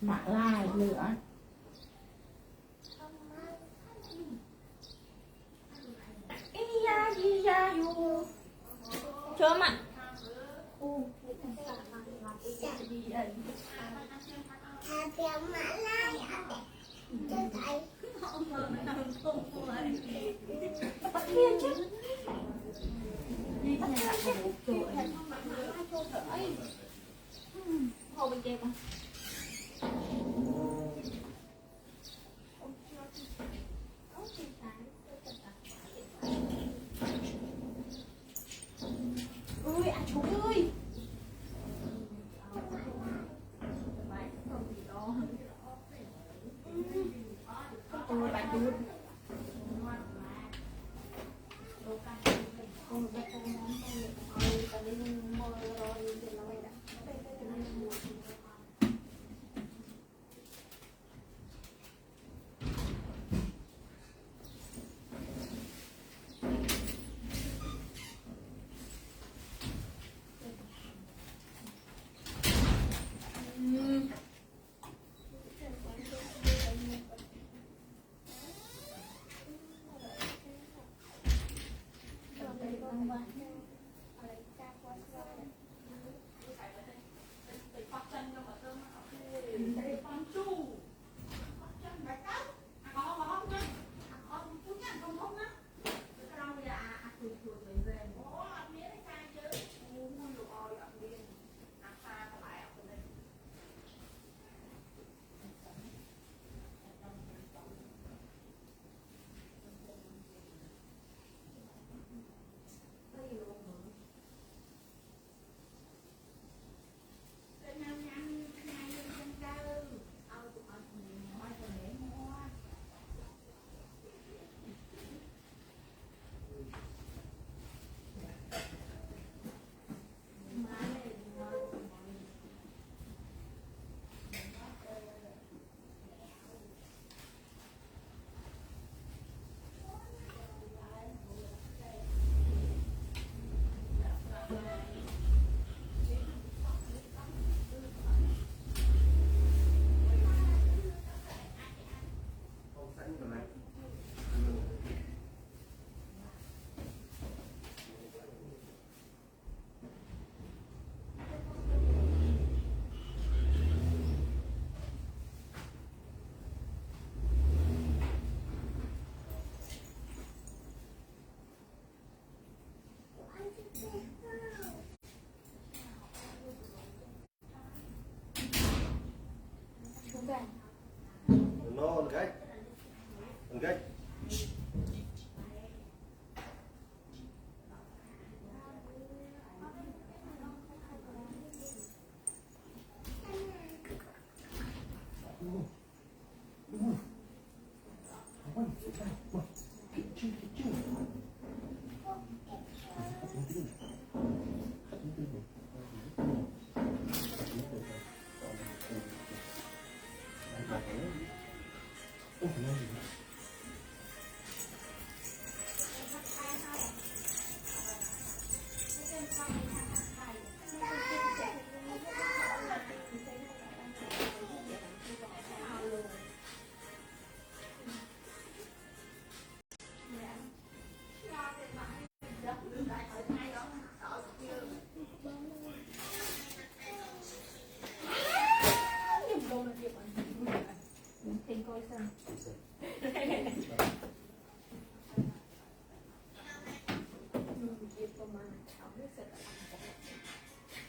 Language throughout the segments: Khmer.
Mạ lai lửa chưa mà hồ bên kia con ơi à chú ơi tôi bạn đuôi No, okay. Okay.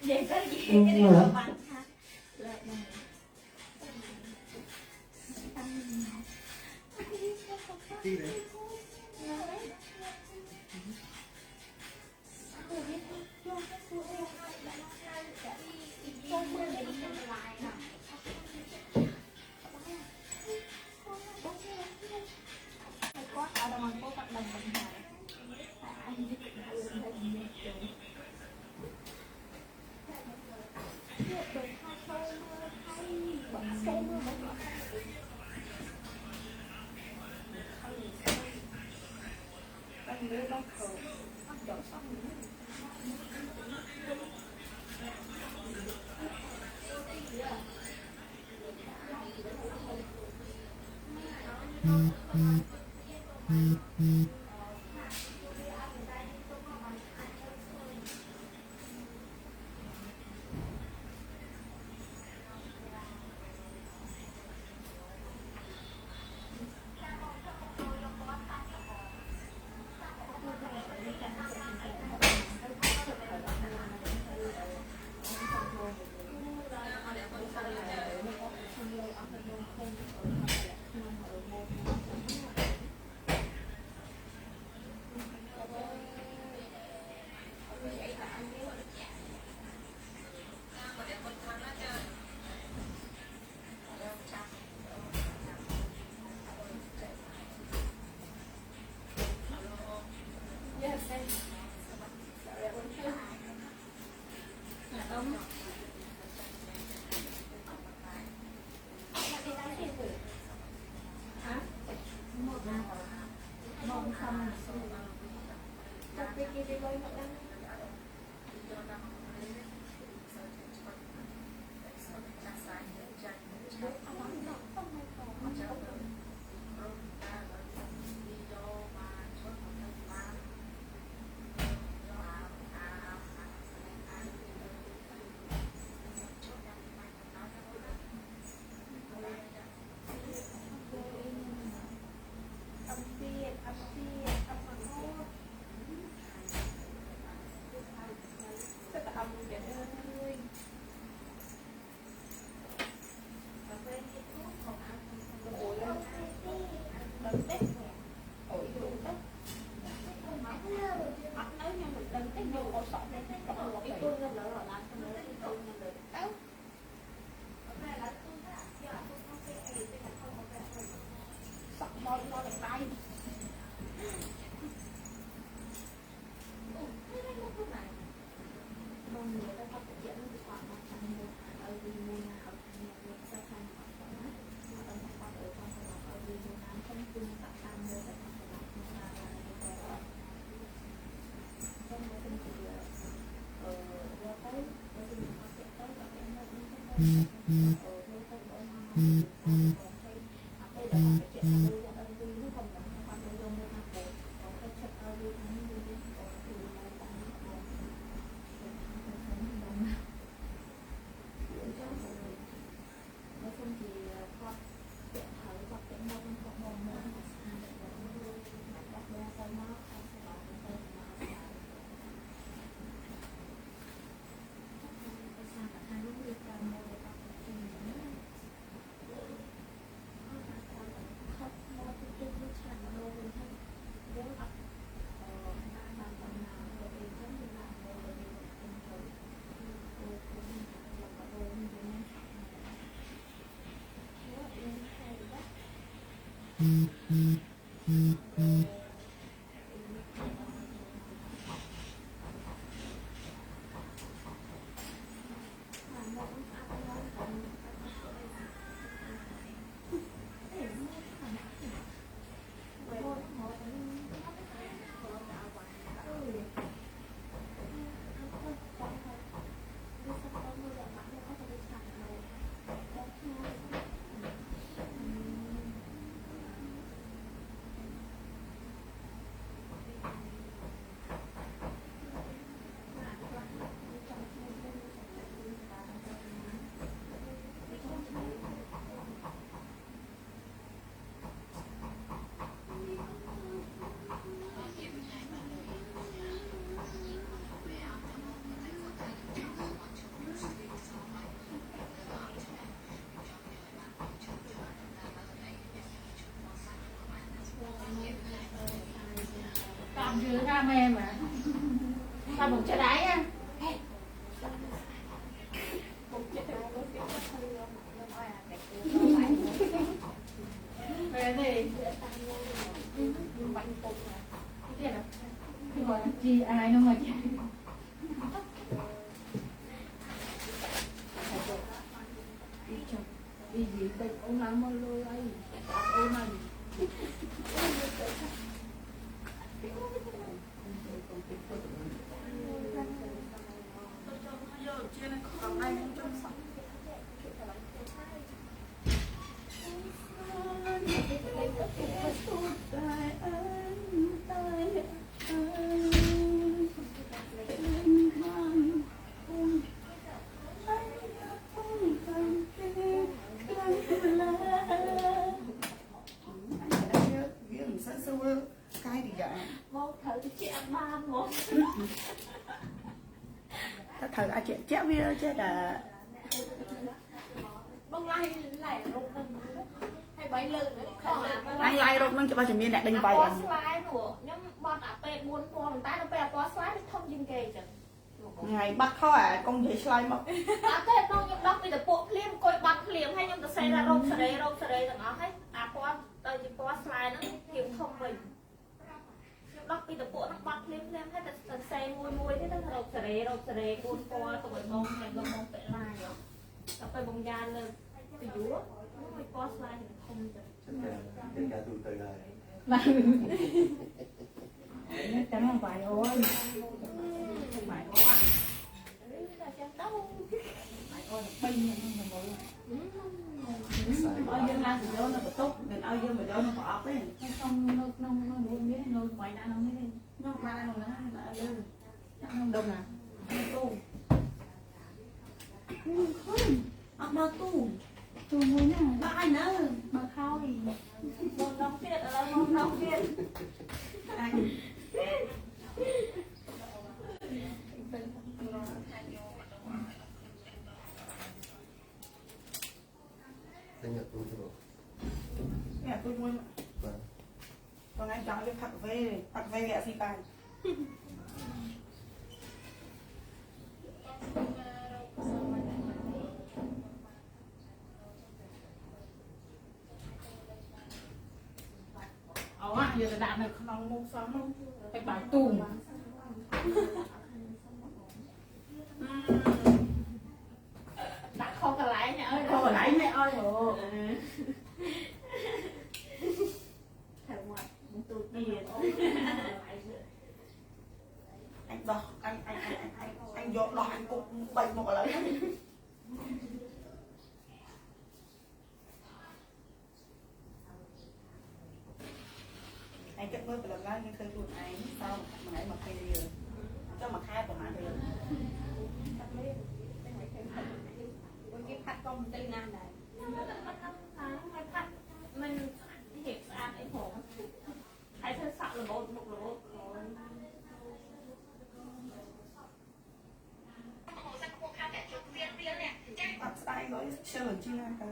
Vậy có gì cái điều bằng ha. Lại này. Đi đấy. Chứ ra mê mà sao bụng cho đáy á về thì gọi là chi ai nó mà đi gì bệnh ông làm mơ lôi ấy ông này cái gì vậy? Một thử chị ăn ba một. Ta thử ai chuyện chéo với chứ là Bông lai lại rụng hay bay lưng anh lai rồi nâng cho bao nhiêu miếng đẹp đánh bay có anh slide nữa nhưng bọn ạ bê buôn con ta nó bè có slide thì không dừng kề chẳng ngày bắt khó à con gì slide mà thế nó nhưng đó bây giờ bộ phim coi bắt phim hay nhưng ta xe ra rộng sờ đây tầng đó hết có tờ chỉ có slide nó kiểu thông mình nhưng đó bây giờ bộ nó bắt phim lên hết ta xe mùi thế nó rộng sờ đây buôn qua tụi mông này mông bể lai rồi ta phải bông da lên cái dúa nó có slide thì không Chắc cả tụi từ này. Cảm ơn bài ơi. phải có là xem đâu ở dân lan thì đó nó tốt mình ở dân mà đó nó bỏ đấy Không, nó muốn biết, nó ngoài đã nó mới lên. nó mai nó ở dân không đông à tu ông đâu tu Tôi muốn nè, ba ai nữa mà khao thì môn nông viết là môn nông viết anh Sinh nhật tôi rồi. nhà tôi muốn Vâng. còn anh chọn cái phạt về ghẹ gì cả giờ là đạn này không mua xong không phải bài tùm đặt không cả lại nha ơi không phải lấy mẹ ơi rồi thằng ngoại tụt tiền anh đo anh dọn đo anh cũng bệnh một lần anh kết với lần đó nhưng khơi tuần anh sao mà nãy mà khai đi rồi cho mà khai của hắn được cái phát công tây nam này mình hiệp ăn ấy hổ hay thật sợ là một bắt tay với chơi lần chưa ăn đâu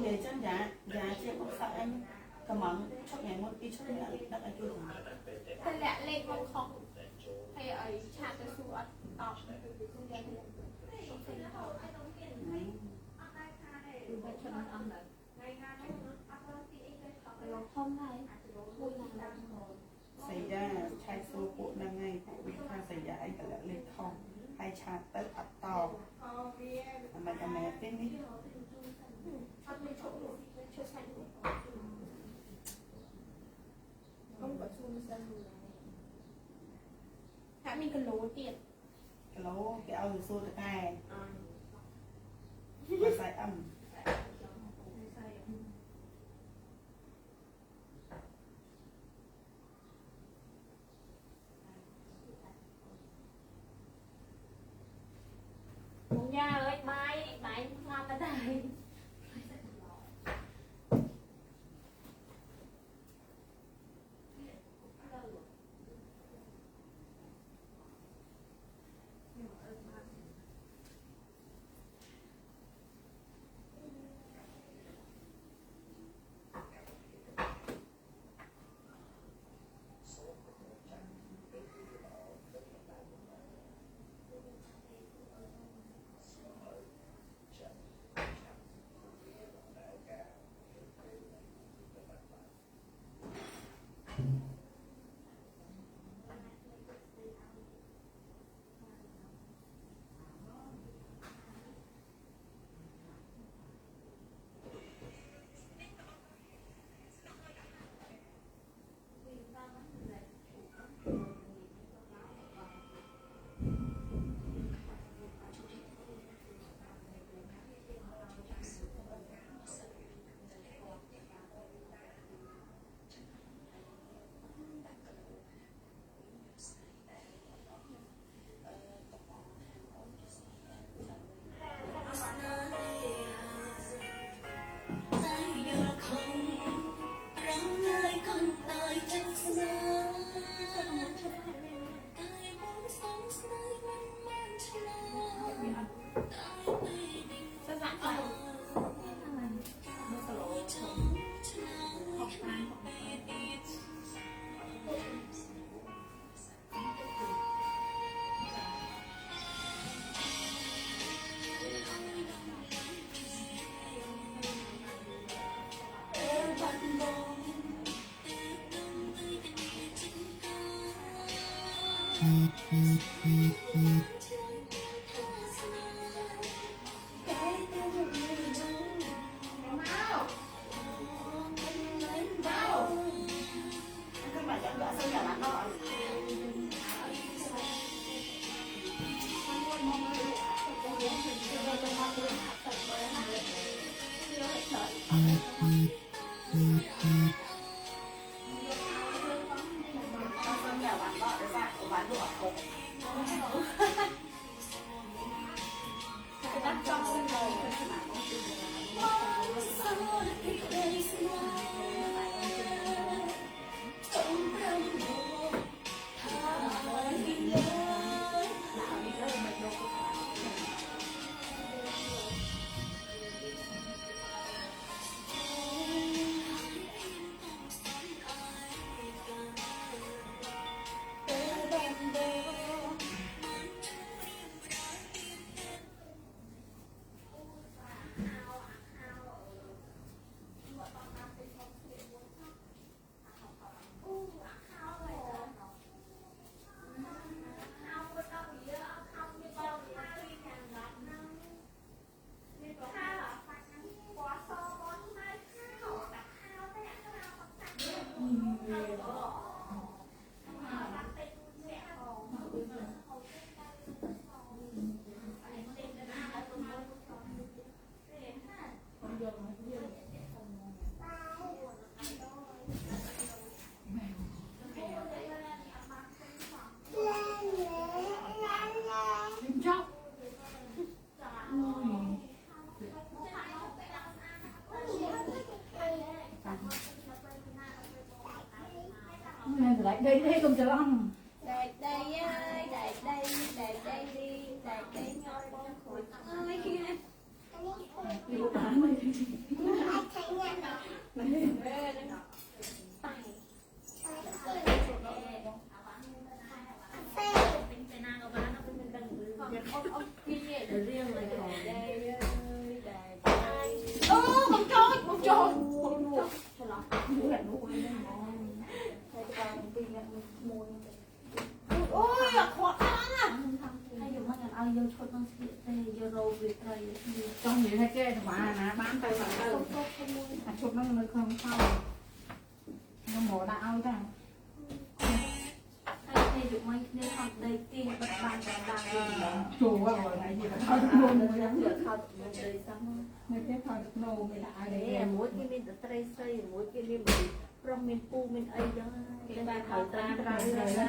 để cho giá chị cũng sợ anh cầm mắm chốt ngày một tí chốt nữa đặt ở chỗ nào thế lẽ lên không không hay ấy chả cái su ăn đọc không này xảy ra chai số bộ năm ngày của bị pha xảy ra anh phải lên không hay chặt tới ập to mà mẹ tên đi không có xu sân hãy mình cần lố tiền cái lỗ cái ao xô được này và xài âm Bông da ơi bay Các bạn chẳng gỡ sao nhà bạn đó. Nhà bạn đó để bạn của bạn đồ ở cục. Cái bác trong rồi chóc nên lại đây đây không chờ long Đại đây ơi, đại đây đi, đại đây ngon bông khối ơi. con trôi Ôi, khó ăn à. Hay dùng mấy ngàn ao vô chốt nó sẽ vô rô việc rồi. trong những cái kia mà nè bán tay mà chụp nó mới không sao nó mổ đã ao ra Hay dùng mấy cái học đầy tiên bất bàn và chủ rồi này gì là thôi luôn nó vừa khóc mình đời xong. mấy cái thôi được nô mới đã Đấy đấy là mỗi cái mình tray xây, mỗi cái mình trong mình pu mình ấy đó. Cái bài khẩu tran rồi.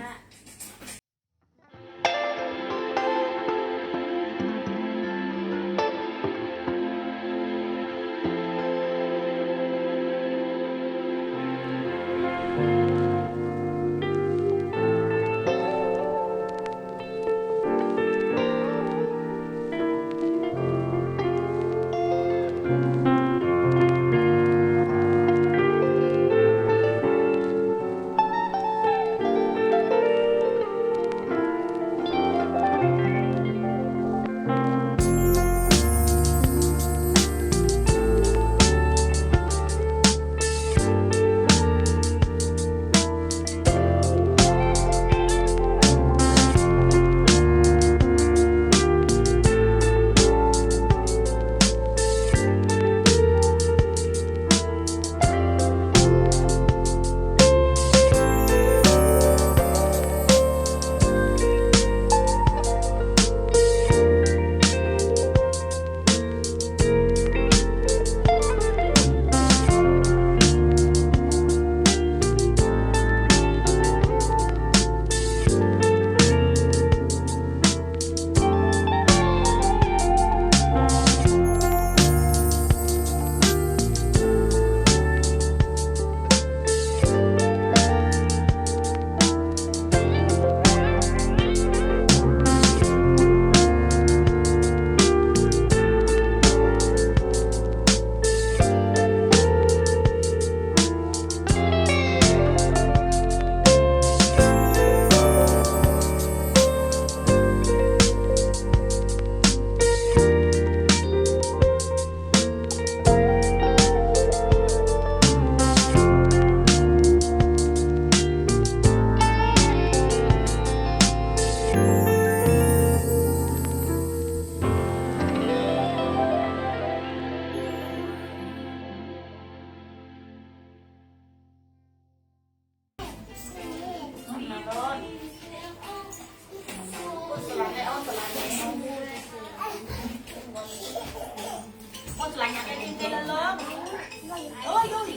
ôi ôi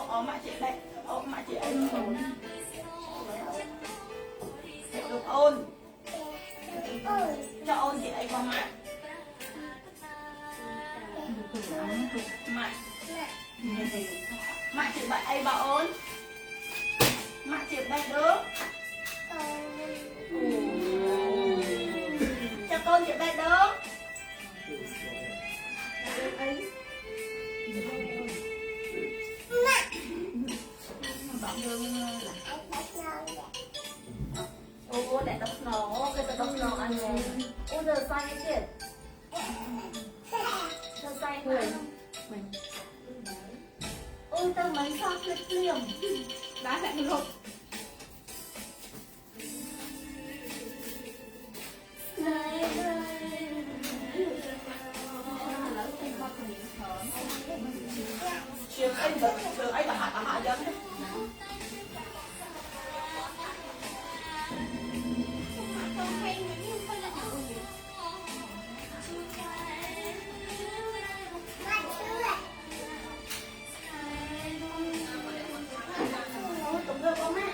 ô mẹ chị đây ô mẹ chị ấy được ôn cho ôn chị ấy qua mẹ mẹ chị bạn ấy bảo ôn mẹ chị đây được cho con chị đây được ô để đọc nó cái đọc nó anh này ô giờ sai cái gì giờ sai người ôi tao mấy sao liềm đá lại lột chiều anh vẫn từ ấy là hạ dân cũng được không mẹ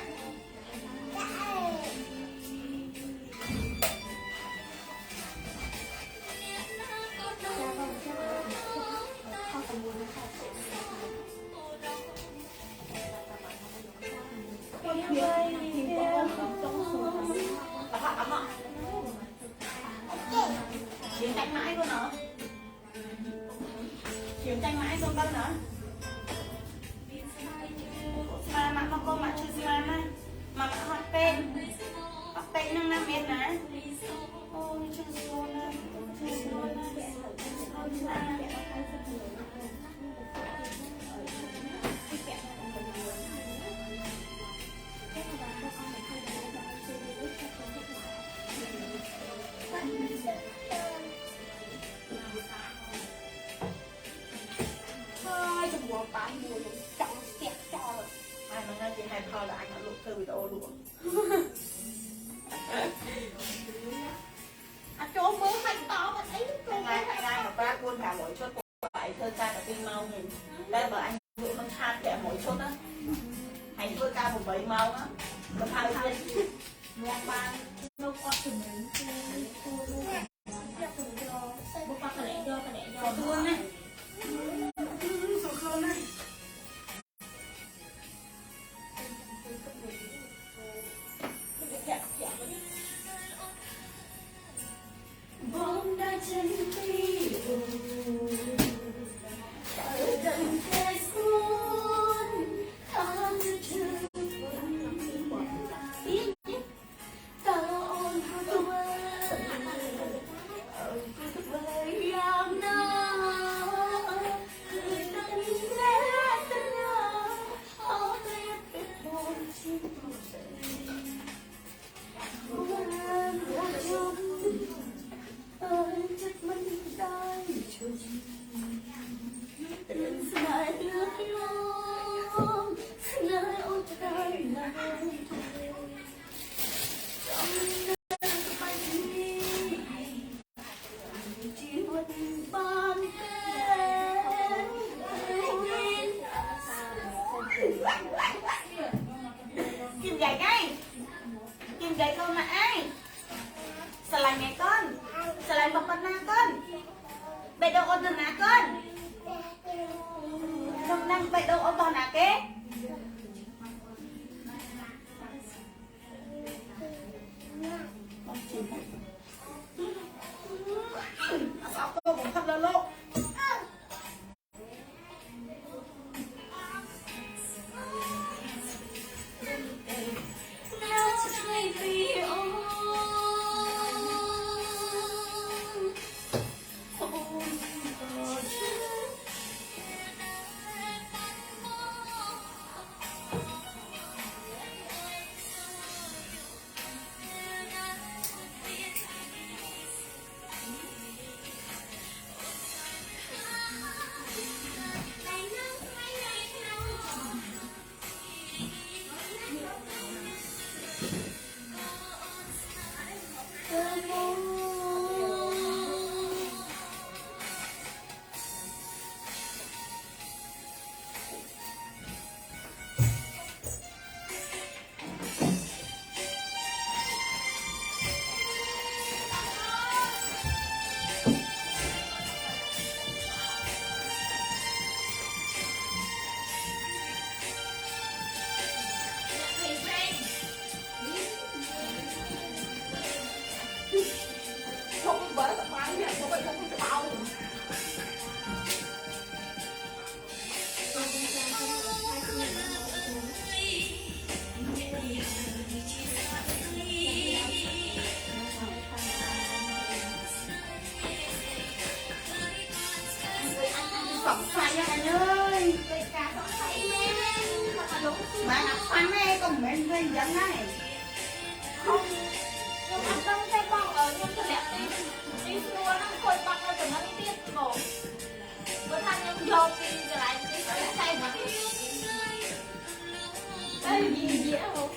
chiến tranh mãi luôn hả chiến tranh mãi luôn bao nữa mà con mà chưa mà hot pen nâng năm biết nè ôi chưa ai mà nghe chị hay thôi là anh đã lục thư video luôn chỗ mớ hành to mà thấy ngày mà ba buôn cả mỗi chốt phải thơ ca cả tin mau nhìn đây bởi anh vừaมันทานแกะmỗi chốt á hành thơ ca một bảy mau á mình thay thay nhạc bàn nó có từng bố con cái lẽ do còn luôn này sụt luôn này bóng đã chân đi đừng thể xuống không chừng ta ôn tôi về làm nào người ta đi ra tân nào họ biết biết buồn chim chất mình đang trôi từng dài nước lom nơi ôi trời này trong nơi bay đi chỉ một bàn tay kim gậy ngay kim gậy con là ai xà lành này con xà lành bọc con na con bệ đâu ôn nà con không năng bệ đâu ôn bò nà kế mà nắp ăn này cũng mấy người dân này. không nhưng mà trong cái bong ở nhưng cái đẹp đi luôn nó khôi bong nó từ nó đi tiếp cổ bữa thanh nhưng vô đi trở lại đi say mà đây gì dễ không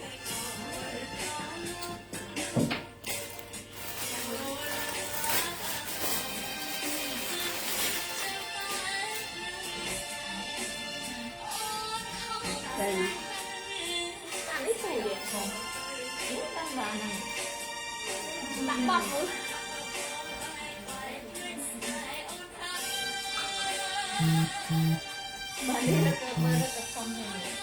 đây nè ăn ít phù vậy không ít ăn bà này bạn bọc nữa bà đi là cơ mơ là không này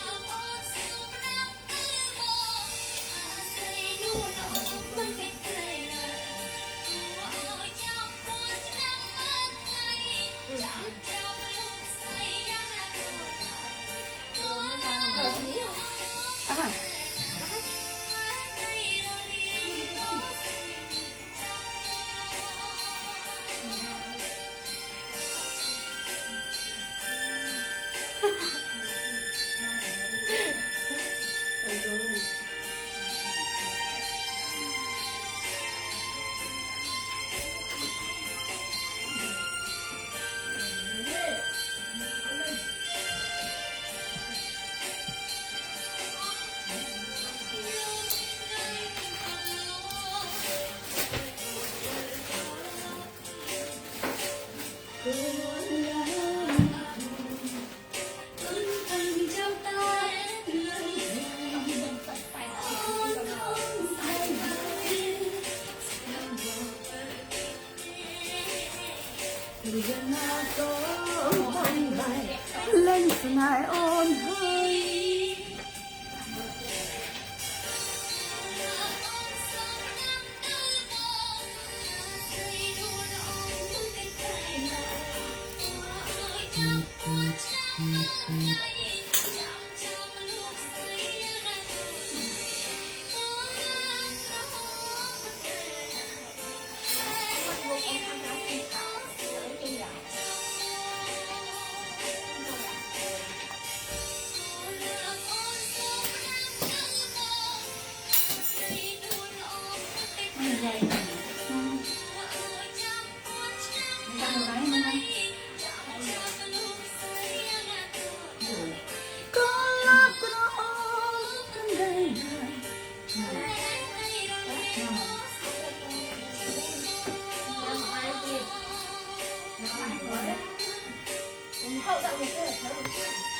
à, lên lại ôn hơi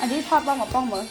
อันนี้ทอดบ้างกับป้องเหมือน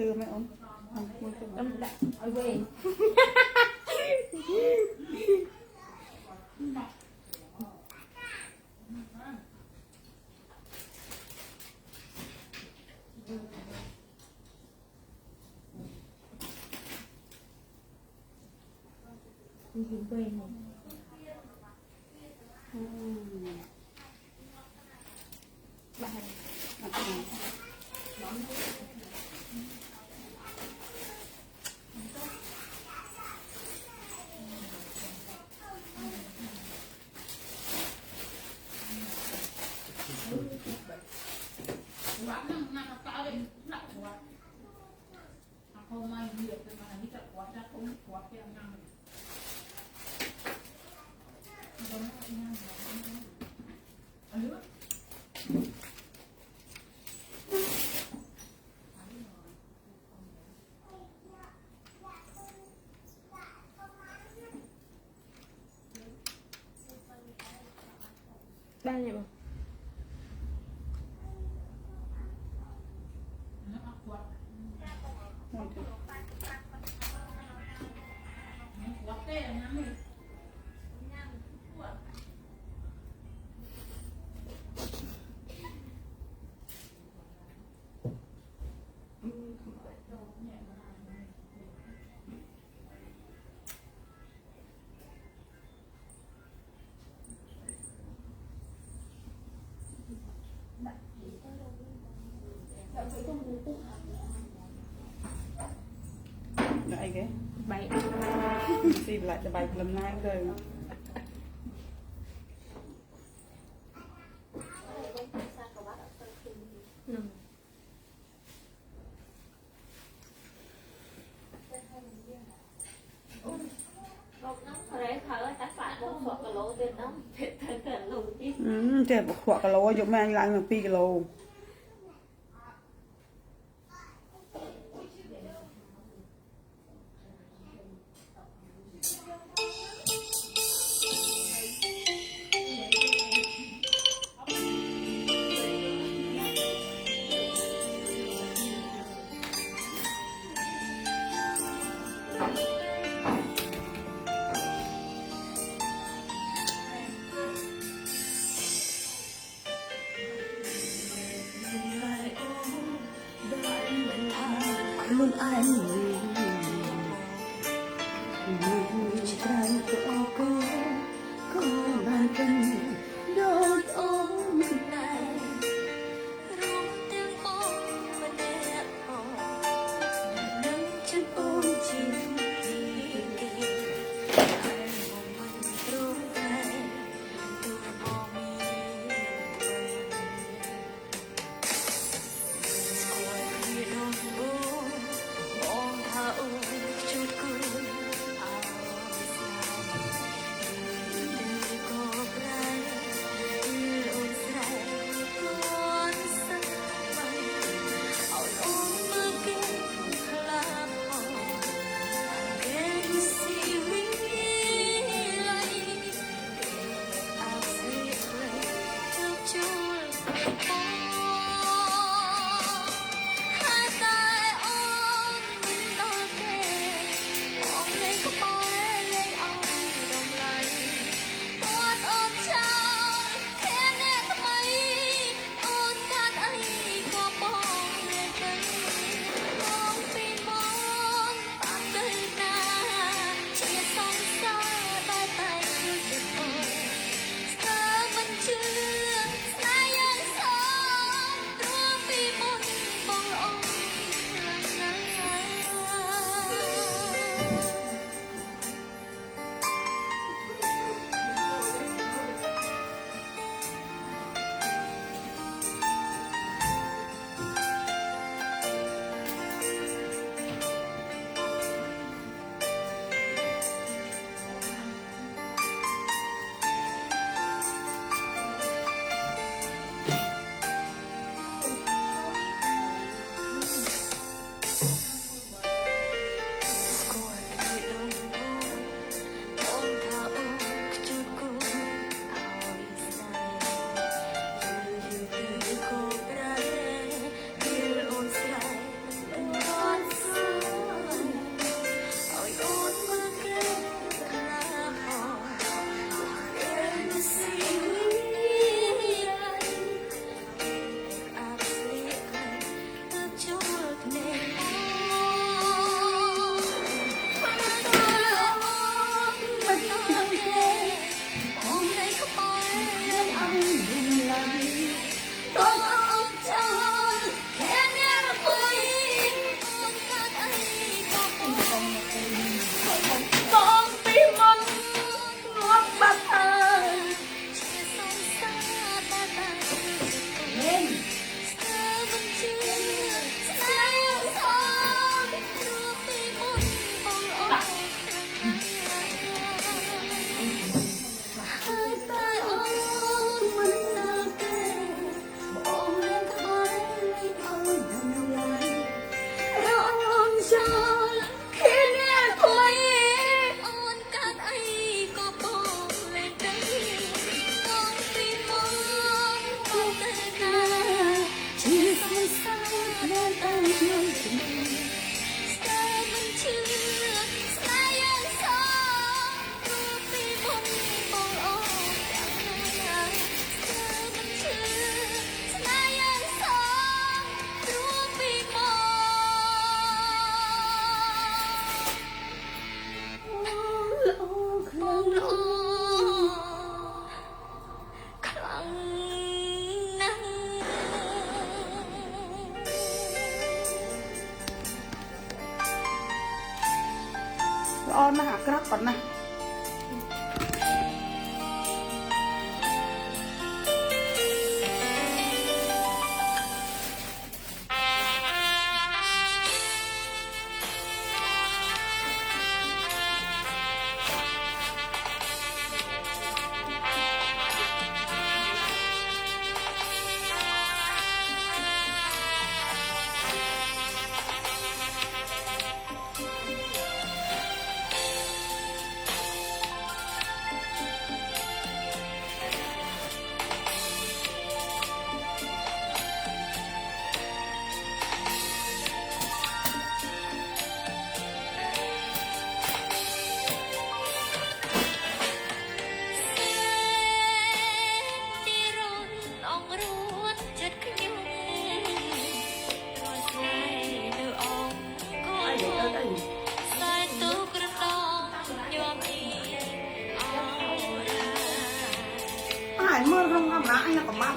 คือไม่อ้นมันคือเอาเว้ยอยู่เว้ยบ้านบ้านเนี่ยบ่ គេ បែក ស៊ីប្លាច់ទៅបែកលំណាំទៅ នឹងบอกน้องอะไรเขาแต่ฝากบอกสองกิโลเดือนน้องเผ็ดเกินลูกที่ ចេះខ្វក់គីឡូយកមកឡើងមក2គីឡូ ខ្លួនឯងមួយច្រើនក៏អកក៏បានពេញដូចអូនដែររួមទាំងបងម្នាក់ផងនឹងចិត្តអូនជាទីគេហើយមកមិនព្រមតែទូបង ក្រាប់ប៉ុណ្ណា ai mơ không nằm lại là có mặt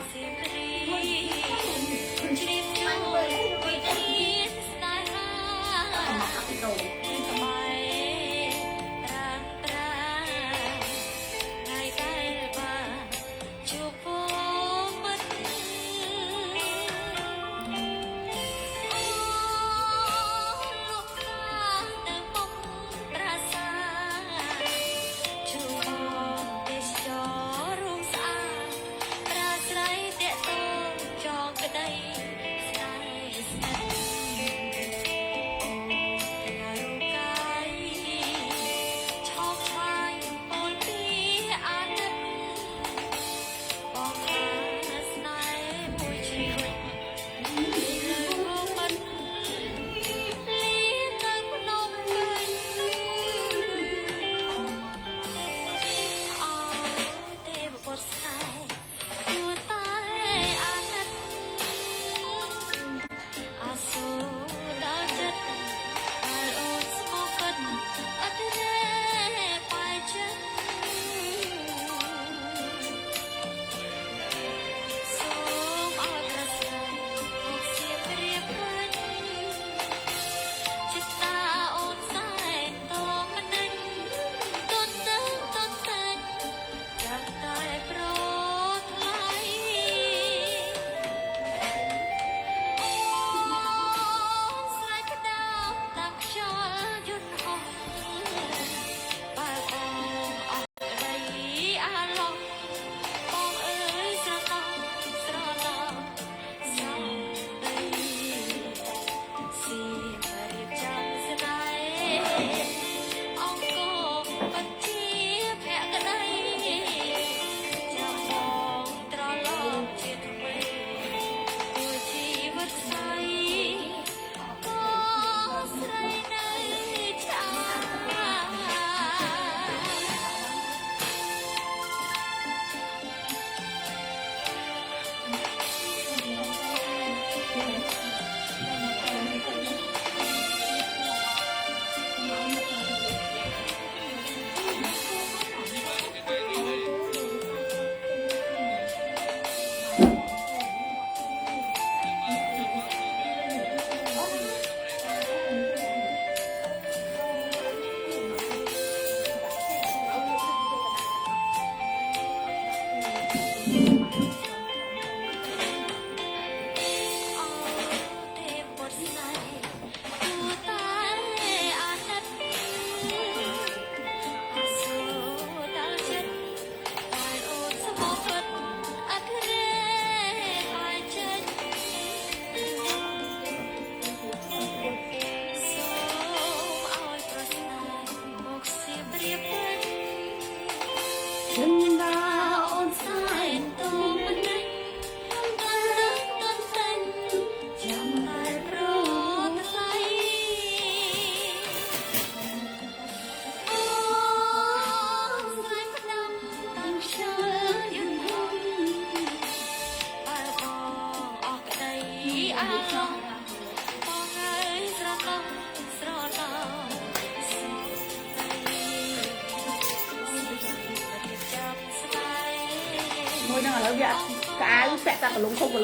មួយហ្នឹងឥឡូវវាកៅពាក់តែកលុងធំទៅ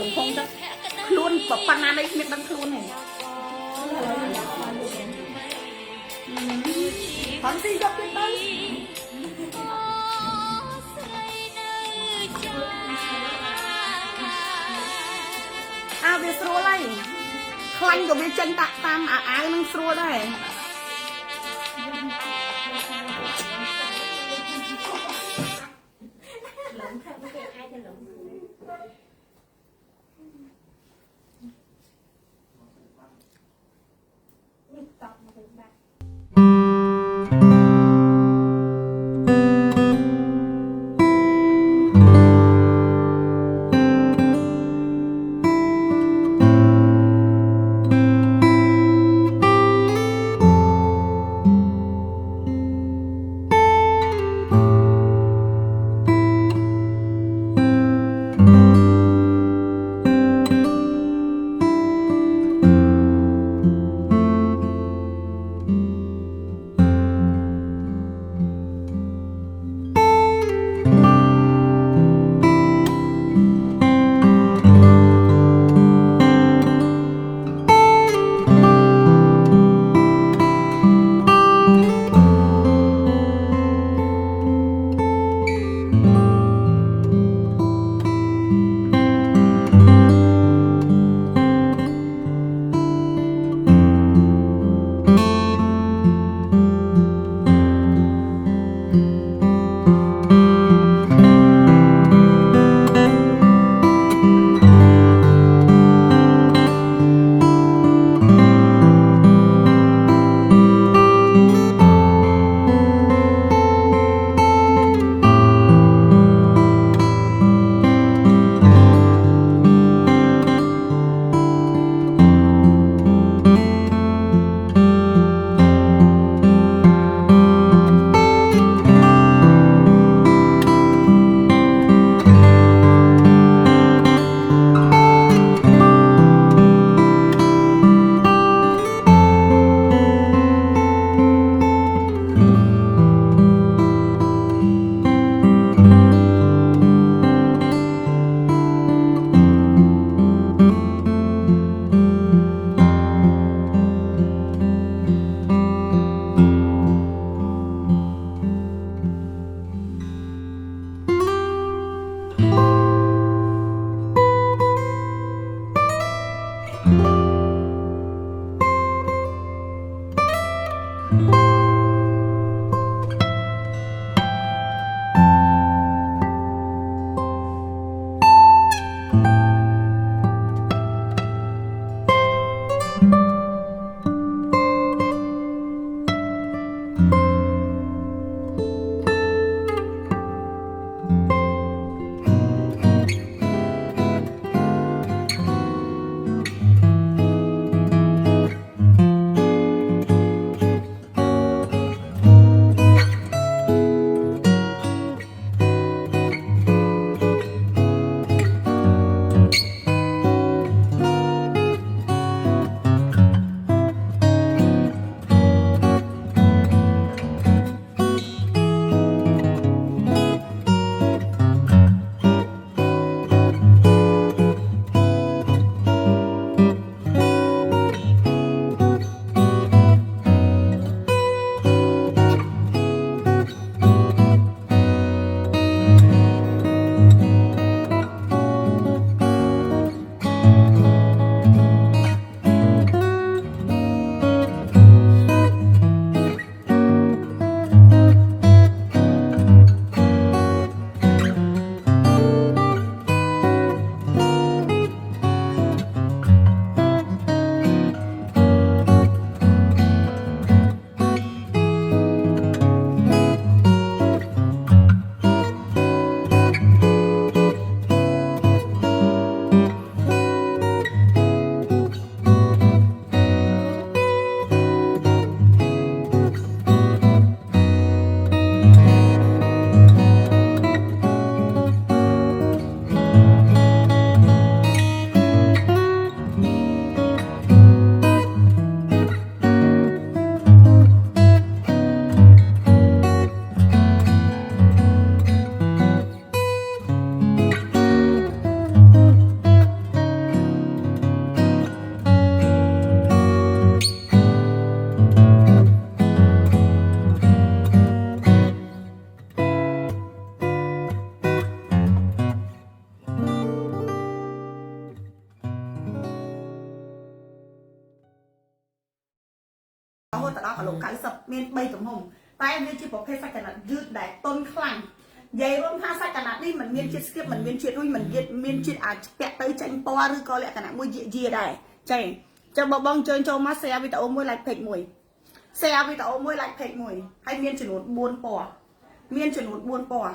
ខ្លួនប៉ុណ្ណានេះគ្មានដឹងខ្លួនទេ Con ស៊ីយកទៀតទៅ វាស្រួលហើយខ្លាញ់ក៏វាចេញដាក់តាមអាវនឹងស្រួលដែរ lớn theo cái việc ai thì lớn nhịp tập một cái bạn គីឡូ90មាន3ទំហំតែវាជាប្រភេទសាច់កណាត់យឺតដែលទន់ខ្លាំងនិយាយរួមថាសាច់កណាត់នេះมันមានជាតិស្គៀបมันមានជាតិរុយมันមានជាតិអាចពាក់ទៅចាញ់ពណ៌ឬក៏លក្ខណៈមួយយាដែរចាចឹងបងអញ្ជើញចូលមក share វីដេអូមួយ like page មួយ share វីដេអូមួយ like page មួយហើយមានចំនួន4ពណ៌មានចំនួន4ពណ៌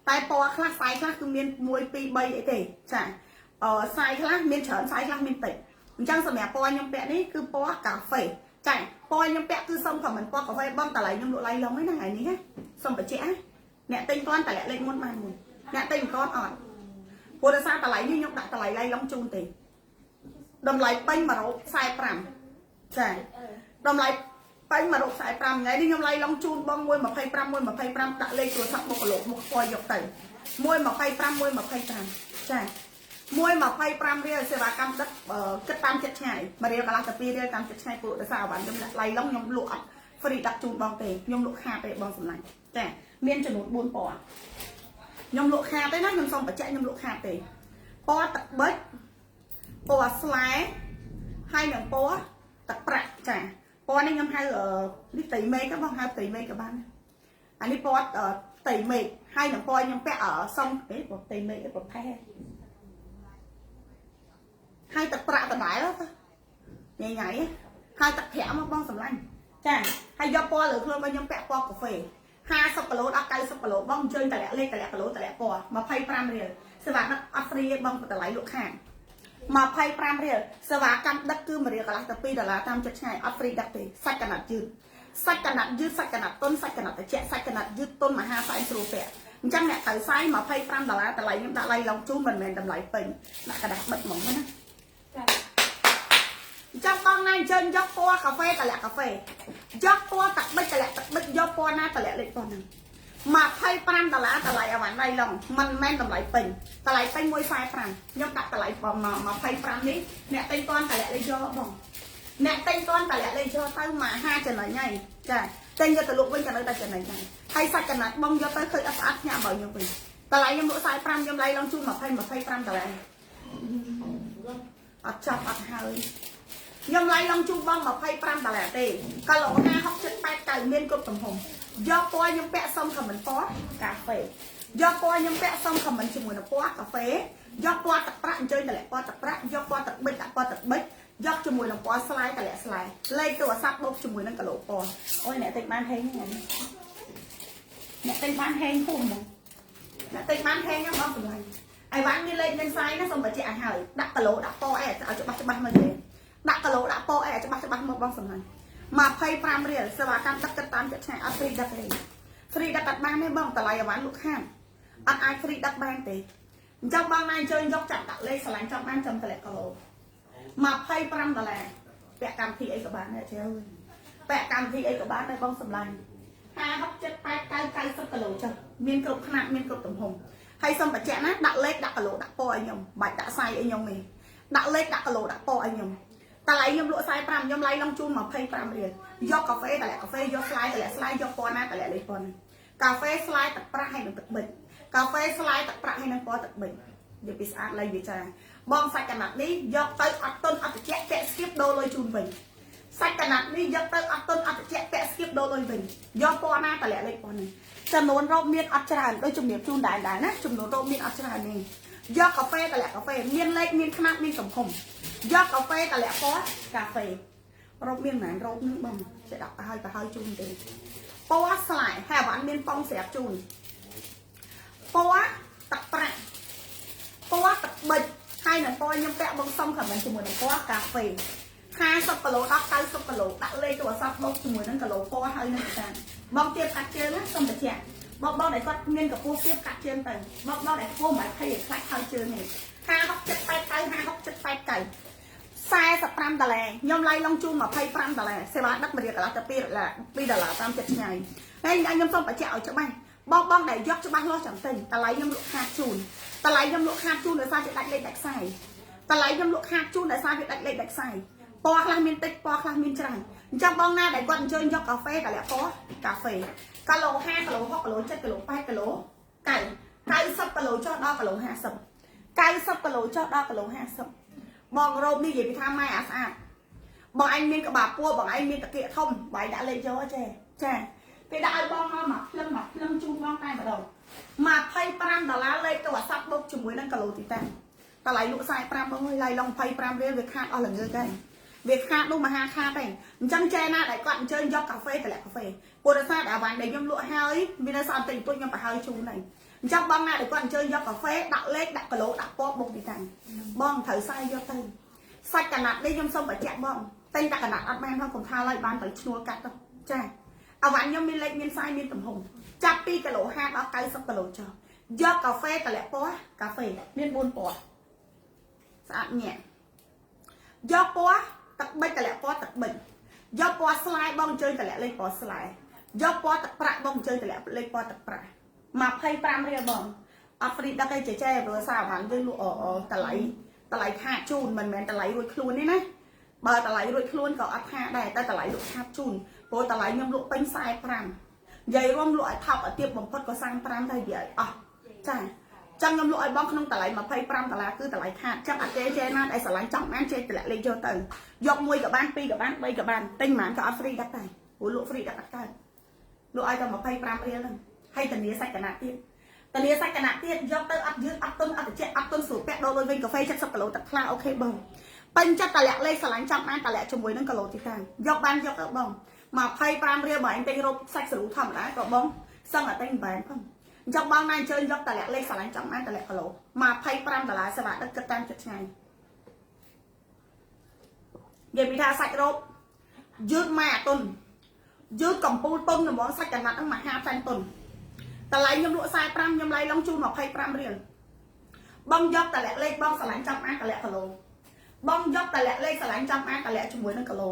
តែពណ៌ខ្លះខ្សែខ្លះគឺមាន1 2 3អីទេចាខ្សែខ្លះមានច្រើនខ្សែខ្លះមានតិចអញ្ចឹងសម្រាប់ពណ៌ខ្ញុំពាក់នេះគឺពណ៌កាហ្វេចាពណ៌ខ្ញុំពាក់គឺសុំខមមិនពណ៌កាហ្វេបងតម្លៃខ្ញុំលក់ឡៃឡុងហ្នឹងថ្ងៃនេះណាសុំបញ្ជាក់ណាអ្នកទិញគាត់តម្លៃលេខមុនបានមួយអ្នកទិញមិនគាត់អត់ព្រោះដោយសារតម្លៃនេះខ្ញុំដាក់តម្លៃឡៃឡុងជូនទេតម្លៃពេញ145ចាតម្លៃពេញ145ថ្ងៃនេះខ្ញុំឡៃឡុងជូនបង125ដាក់លេខទូរស័ព្ទបុគ្គលិកមកគាត់យកទៅ125ចា125រៀលសេវាកម្មដឹកគិតតាមចិត្តឆ្ងាយ1រៀលកន្លះទៅ2រៀលតាមចិត្តឆ្ងាយពួកដោយសារអវ៉ាន់ខ្ញុំឡៃឡុងខ្ញុំលក់អត់ free ដាក់ជូនបងទេខ្ញុំលក់ខាតទេបងសម្លាញ់ចាមានចំនួន4ពណ៌ខ្ញុំលក់ខាតទេណាខ្ញុំសូមបញ្ជាក់ខ្ញុំលក់ខាតទេពណ៌ទឹកបិចពណ៌ស្លែហើយនឹងពណ៌ទឹកប្រាក់ចាពណ៌នេះខ្ញុំហៅនេះផ្ទៃមេឃបងហៅផ្ទៃមេឃក៏បានអានេះពណ៌ផ្ទៃមេឃហើយនឹងពណ៌ខ្ញុំពាក់សុំផ្ទៃមេឃប្រផេះហើយទឹកប្រាក់ដដែលទៅញ៉ៃហើយទឹកប្រាក់មកបងសម្លាញ់ចាហើយយកពណ៌លើខ្លួនរបស់ខ្ញុំពាក់ពណ៌កាហ្វេ50គីឡូដល់90គីឡូបងអញ្ជើញតម្លាក់លេខតម្លាក់គីឡូតម្លាក់ពណ៌25រៀលសេវាដឹកអត់ហ្វ្រីទេបងតម្លៃលក់ខាង25រៀលសេវាកម្មដឹកគឺ1រៀលកន្លះទៅ$2តាមចិត្តឆ្ងាយអត់ហ្វ្រីដឹកទេសាច់កណាត់យឺតសាច់កណាត់យឺតសាច់កណាត់ទន់សាច់កណាត់ត្រជាក់សាច់កណាត់យឺតទន់មហាសាយស្រួលពាក់អញ្ចឹងអ្នកត្រូវសាយ$25តម្លៃខ្ញុំដាក់ឡៃឡុងជូនមិនមែនតម្លៃពេញដាក់กระดาษបិទហ្មងណាចាបងណាអញ្ជើញយកពណ៌កាហ្វេតម្លាក់កាហ្វេយកពណ៌ទឹកបិចតម្លាក់ទឹកបិចយកពណ៌ណាតម្លាក់លេខពណ៌ហ្នឹង$25តម្លៃអវ៉ាន់ឡៃឡុងមិនមែនតម្លៃពេញតម្លៃពេញ145ខ្ញុំដាក់តម្លៃបង25នេះអ្នកទិញតន់តម្លាក់លេខយកបងអ្នកទិញតន់តម្លាក់លេខយកទៅមក50ចំណេញហើយចាទិញយកទៅលក់វិញក៏នៅតែចំណេញដែរហើយសាច់កណាត់បងយកទៅឃើញអត់ស្អាតញ៉ាំបើខ្ញុំវិញតម្លៃខ្ញុំលក់45ខ្ញុំឡៃឡុងជូន25តម្លៃអត់ចាប់អត់ហើយខ្ញុំឡៃឡុងជូនបង$25ទេគីឡូ50 60 70 90មានគ្រប់ទំហំយកពណ៌ខ្ញុំពាក់សុំខមមិនពណ៌កាហ្វេយកពណ៌ខ្ញុំពាក់សុំខមមិនជាមួយនឹងពណ៌កាហ្វេយកពណ៌ទឹកប្រាក់អញ្ជើញតម្លាក់ពណ៌ទឹកប្រាក់យកពណ៌ទឹកបិចដាក់ពណ៌ទឹកបិចយកជាមួយនឹងពណ៌ស្លាយតម្លាក់ស្លាយលេខទូរស័ព្ទបូកជាមួយនឹងគីឡូពណ៌អូយអ្នកទិញបានហេងហ្នឹងអ្នកទិញបានហេងពុំហ្នឹងអ្នកទិញបានហេងហ្នឹងបងសម្លាញ់អីវ៉ាន់មានលេខមានសាយណាសូមបញ្ជាក់ឲ្យហើយដាក់គីឡូដាក់ពណ៌អីឲ្យច្បាស់មើលទេដាក់គីឡូដាក់ពណ៌អីឲ្យច្បាស់មកបងសម្លាញ់25រៀលសេវាកម្មដឹកតាមចិត្តឆ្ងាយអត់ហ្វ្រីដឹកទេហ្វ្រីដឹកអត់បានទេបងតម្លៃអវ៉ាន់លក់ខាងអត់អាចហ្វ្រីដឹកបានទេអញ្ចឹងបងណាអញ្ជើញយកចាក់ដាក់លេខឆ្លាញ់ចាំបានចាំតម្លាក់គីឡូ$25ពាក់កម្មវិធីអីក៏បានដែរជើពាក់កម្មវិធីអីក៏បានដែរបងសម្លាញ់50 70 80 90គីឡូចុះមានគ្រប់ខ្នាតមានគ្រប់ទំហំហើយសូមបញ្ជាក់ណាដាក់លេខដាក់គីឡូដាក់ពណ៌ឲ្យខ្ញុំបាច់ដាក់សាយឲ្យខ្ញុំទេដាក់លេខដាក់គីឡូដាក់ពណ៌ឲ្យខ្ញុំតម្លៃខ្ញុំលក់45ខ្ញុំឡៃឡុងជូន25រៀលយកកាហ្វេតម្លាក់កាហ្វេយកស្លាយតម្លាក់ស្លាយយកពណ៌ណាតម្លាក់លេខពណ៌ហ្នឹងកាហ្វេស្លាយទឹកប្រាក់ហើយនឹងទឹកបិចកាហ្វេស្លាយទឹកប្រាក់ហើយនឹងពណ៌ទឹកបិចនិយាយពីស្អាតលៃវាចាបងសាច់កណាត់នេះយកទៅអត់ទុនអត់ត្រជាក់ពាក់ស្គៀបដូរលុយជូនវិញសាច់កណាត់នេះយកទៅអត់ទុនអត់ត្រជាក់ពាក់ស្គៀបដូរលុយវិញយកពណ៌ណាតម្លាក់លេខពណ៌ហ្នឹងចំនួនរោបមានអត់ច្រើនដូចជំរាបជូនដែរណាចំនួនរោបមានអត់ច្រើននេះយកកាហ្វេតម្លាក់កាហ្វេមានលេខមានខ្នាតមានទំហំយកកាហ្វេតម្លាក់ពណ៌កាហ្វេរោបមានមិនរោបនឹងបងចេះដាក់ទៅហើយជូនទេពណ៌ស្លាយហើយអវ៉ាន់មានប៉ងស្រាប់ជូនពណ៌ទឹកប្រាក់ពណ៌ទឹកបិចហើយនឹងពណ៌ខ្ញុំពាក់បងសុំខមមិនជាមួយនឹងពណ៌កាហ្វេ50គីឡូដល់90គីឡូដាក់លេខទូរស័ព្ទបូកជាមួយនឹងគីឡូពណ៌ហើយនឹងតាបងទៀតកាត់ជើងណាសុំបញ្ជាក់បងដែលគាត់មានកម្ពស់ទៀតកាត់ជើងទៅបងដែលខ្ពស់មិន20ឲ្យខ្លាច់ហើយជើងនេះ50 70 80 50 70 80 90$45ខ្ញុំឡៃឡុងជូន$25សេវាដឹក1រៀលកន្លះទៅ$2តាមចិត្តឆ្ងាយហើយខ្ញុំសូមបញ្ជាក់ឲ្យច្បាស់បងដែលយកច្បាស់លាស់ចាំទិញតម្លៃខ្ញុំលក់ខាតជូនតម្លៃខ្ញុំលក់ខាតជូនដោយសារវាដាច់លេខដាច់ខ្សែតម្លៃខ្ញុំលក់ខាតជូនដោយសារវាដាច់លេខដាច់ខ្សែពណ៌ខ្លះមានតិចពណ៌ខ្លះមានច្រើនអញ្ចឹងបងណាដែលគាត់អញ្ជើញយកកាហ្វេតម្លាក់ពណ៌កាហ្វេគីឡូ5គីឡូ6គីឡូ7គីឡូ8គីឡូ90គីឡូចុះដល់គីឡូ50 90គីឡូចុះដល់គីឡូ50បងរោបនេះនិយាយពីថាម៉ែអាស្អាត បងឯងមានក្បាលពោះបងឯងមានតាគៀកធំបងឯងដាក់លេខយកចេះចាពេលដាក់ឲ្យបងមកភ្លឹងជូនបងតែម្ដង$25លេខទូរស័ព្ទបុកជាមួយនឹងគីឡូទីតាំងតម្លៃលក់45បងអើយឡាយឡុង25រៀលវាខាតអស់ល្ងើទៅវាខាតនោះមហាខាតទេអញ្ចឹងចេះណាដែលគាត់អញ្ជើញយកកាហ្វេតម្លាក់កាហ្វេពុទ្ធសាសនាអាវ៉ាន់ដែលខ្ញុំលក់ហើយមាននៅស្អត់តិចតួចខ្ញុំប្រហើយជូនហើយអញ្ចឹងបងណាដែលគាត់អញ្ជើញយកកាហ្វេដាក់លេខដាក់គីឡូដាក់ពណ៌បុកទីតាំងបងត្រូវសាយយកទៅសាច់កណាត់នេះខ្ញុំសូមបញ្ជាក់បងតែតែកណាត់អត់បានផងកុំថាឡើយបានទៅឈ្នួលកាត់ទៅចាអាវ៉ាន់ខ្ញុំមានលេខមានសាយមានទំហំចាប់ពីគីឡូ50ដល់90គីឡូចុះយកកាហ្វេតម្លាក់ពណ៌កាហ្វេមាន4ពណ៌ស្អាតញាក់យកពណ៌ទឹកប៊ិចតម្លាក់ពណ៌ទឹកប៊ិចយកពណ៌ស្លាយបងអញ្ជើញតម្លាក់លេខពណ៌ស្លាយយកពណ៌ទឹកប្រាក់បងអញ្ជើញតម្លាក់លេខពណ៌ទឹកប្រាក់25រៀលបងអត់ហ្វ្រីដឹកឯចេះព្រោះសារបានយើងលក់តម្លៃខាតជូនមិនមែនតម្លៃរួចខ្លួនទេណាបើតម្លៃរួចខ្លួនក៏អត់ខាតដែរតែតម្លៃលក់ខាតជូនព្រោះតម្លៃខ្ញុំលក់ពេញ45និយាយរួមលក់ឲ្យថោកឲ្យទាបបំផុតក៏35ដែរនិយាយអស់ចាចឹងខ្ញុំលក់ឲ្យបងក្នុងតម្លៃ$25គឺតម្លៃខាតចឹងអត់ចេះណាដែលស្រឡាញ់ចង់បានចេះតម្លាក់លេខយកទៅយកមួយក៏បានពីរក៏បាន3ក៏បានទិញប៉ុន្មានក៏អត់ហ្វ្រីដឹកដែរព្រោះលក់ហ្វ្រីដឹកអត់កើតលក់ឲ្យតែ25រៀលហ្នឹងហើយធានាសាច់កណាត់ទៀតធានាសាច់កណាត់ទៀតយកទៅអត់យឺតអត់ទុនអត់ត្រជាក់អត់ទុនស្រួលពាក់ដូរលុយវិញកាហ្វេ70គីឡូទឹកខ្លាអូខេបងពេញចិត្តតម្លាក់លេខស្រឡាញ់ចង់បានតម្លាក់ជាមួយនឹងគីឡូទីតាំងយកបានយកទៅបង25រៀលបើឯងទិញរ៉ូបសាច់ស្រួលធម្មតាក៏បងសឹងអត់ទិញបែបផងអញ្ចឹងបងណាអញ្ជើញយកតម្លាក់លេខស្រឡាញ់ចង់បានតម្លាក់គីឡូ$25សេវាដឹកគិតតាមចិត្តឆ្ងាយនិយាយពីថាសាច់រ៉ូបយឺតម៉ែអាតុនយឺតកំពូលតុនហ្មងសាច់កណាត់ហ្នឹង50តុនតម្លៃខ្ញុំលក់45ខ្ញុំឡាយឡងជូន25រៀលបងយកតម្លាក់លេខបងស្រឡាញ់ចង់បានតម្លាក់គីឡូបងយកតម្លាក់លេខស្រឡាញ់ចង់បានតម្លាក់ជាមួយនឹងគីឡូ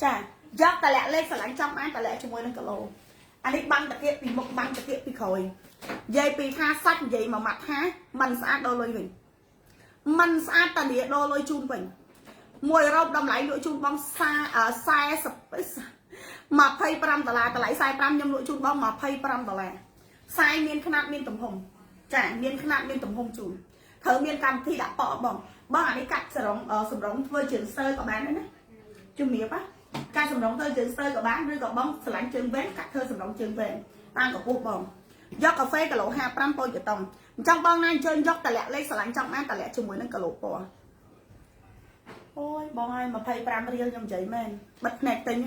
ចាយកតម្លាក់លេខស្រឡាញ់ចង់បានតម្លាក់ជាមួយនឹងគីឡូអានេះបាំងតាគៀកពីមុខបាំងតាគៀកពីក្រោយនិយាយពីថាសាច់និយាយមួយម៉ាត់ថាมันស្អាតដល់លុយវិញมันស្អាតតានីដល់លុយជូនវិញមួយរ៉ូបតម្លៃលក់ជូនបង$40 $25តម្លៃ45ខ្ញុំលក់ជូនបង$25ខ្សែមានຂະຫນាត់មានទំហំចាមានຂະຫນាត់មានទំហំជូនត្រូវមានកម្មវិធីដាក់ប៉អបងអានេះកាត់សម្រងធ្វើជើងស្ទើក៏បានដែរណាជំរាបណាកាត់សម្រងធ្វើជើងស្ទើក៏បានឬក៏បងឆ្លាញ់ជើងវែងកាត់ធ្វើសម្រងជើងវែងតាមកម្ពស់បងយកកាហ្វេគីឡូ55 ប៉ុយតុងអញ្ចឹងបងណាអញ្ជើញយកតម្លាក់លេខស្រឡាញ់ចង់បានតម្លាក់ជាមួយនឹងគីឡូពណ៌អូយបងឲ្យ25រៀលខ្ញុំនិយាយមែនបិទភ្នែកទិញ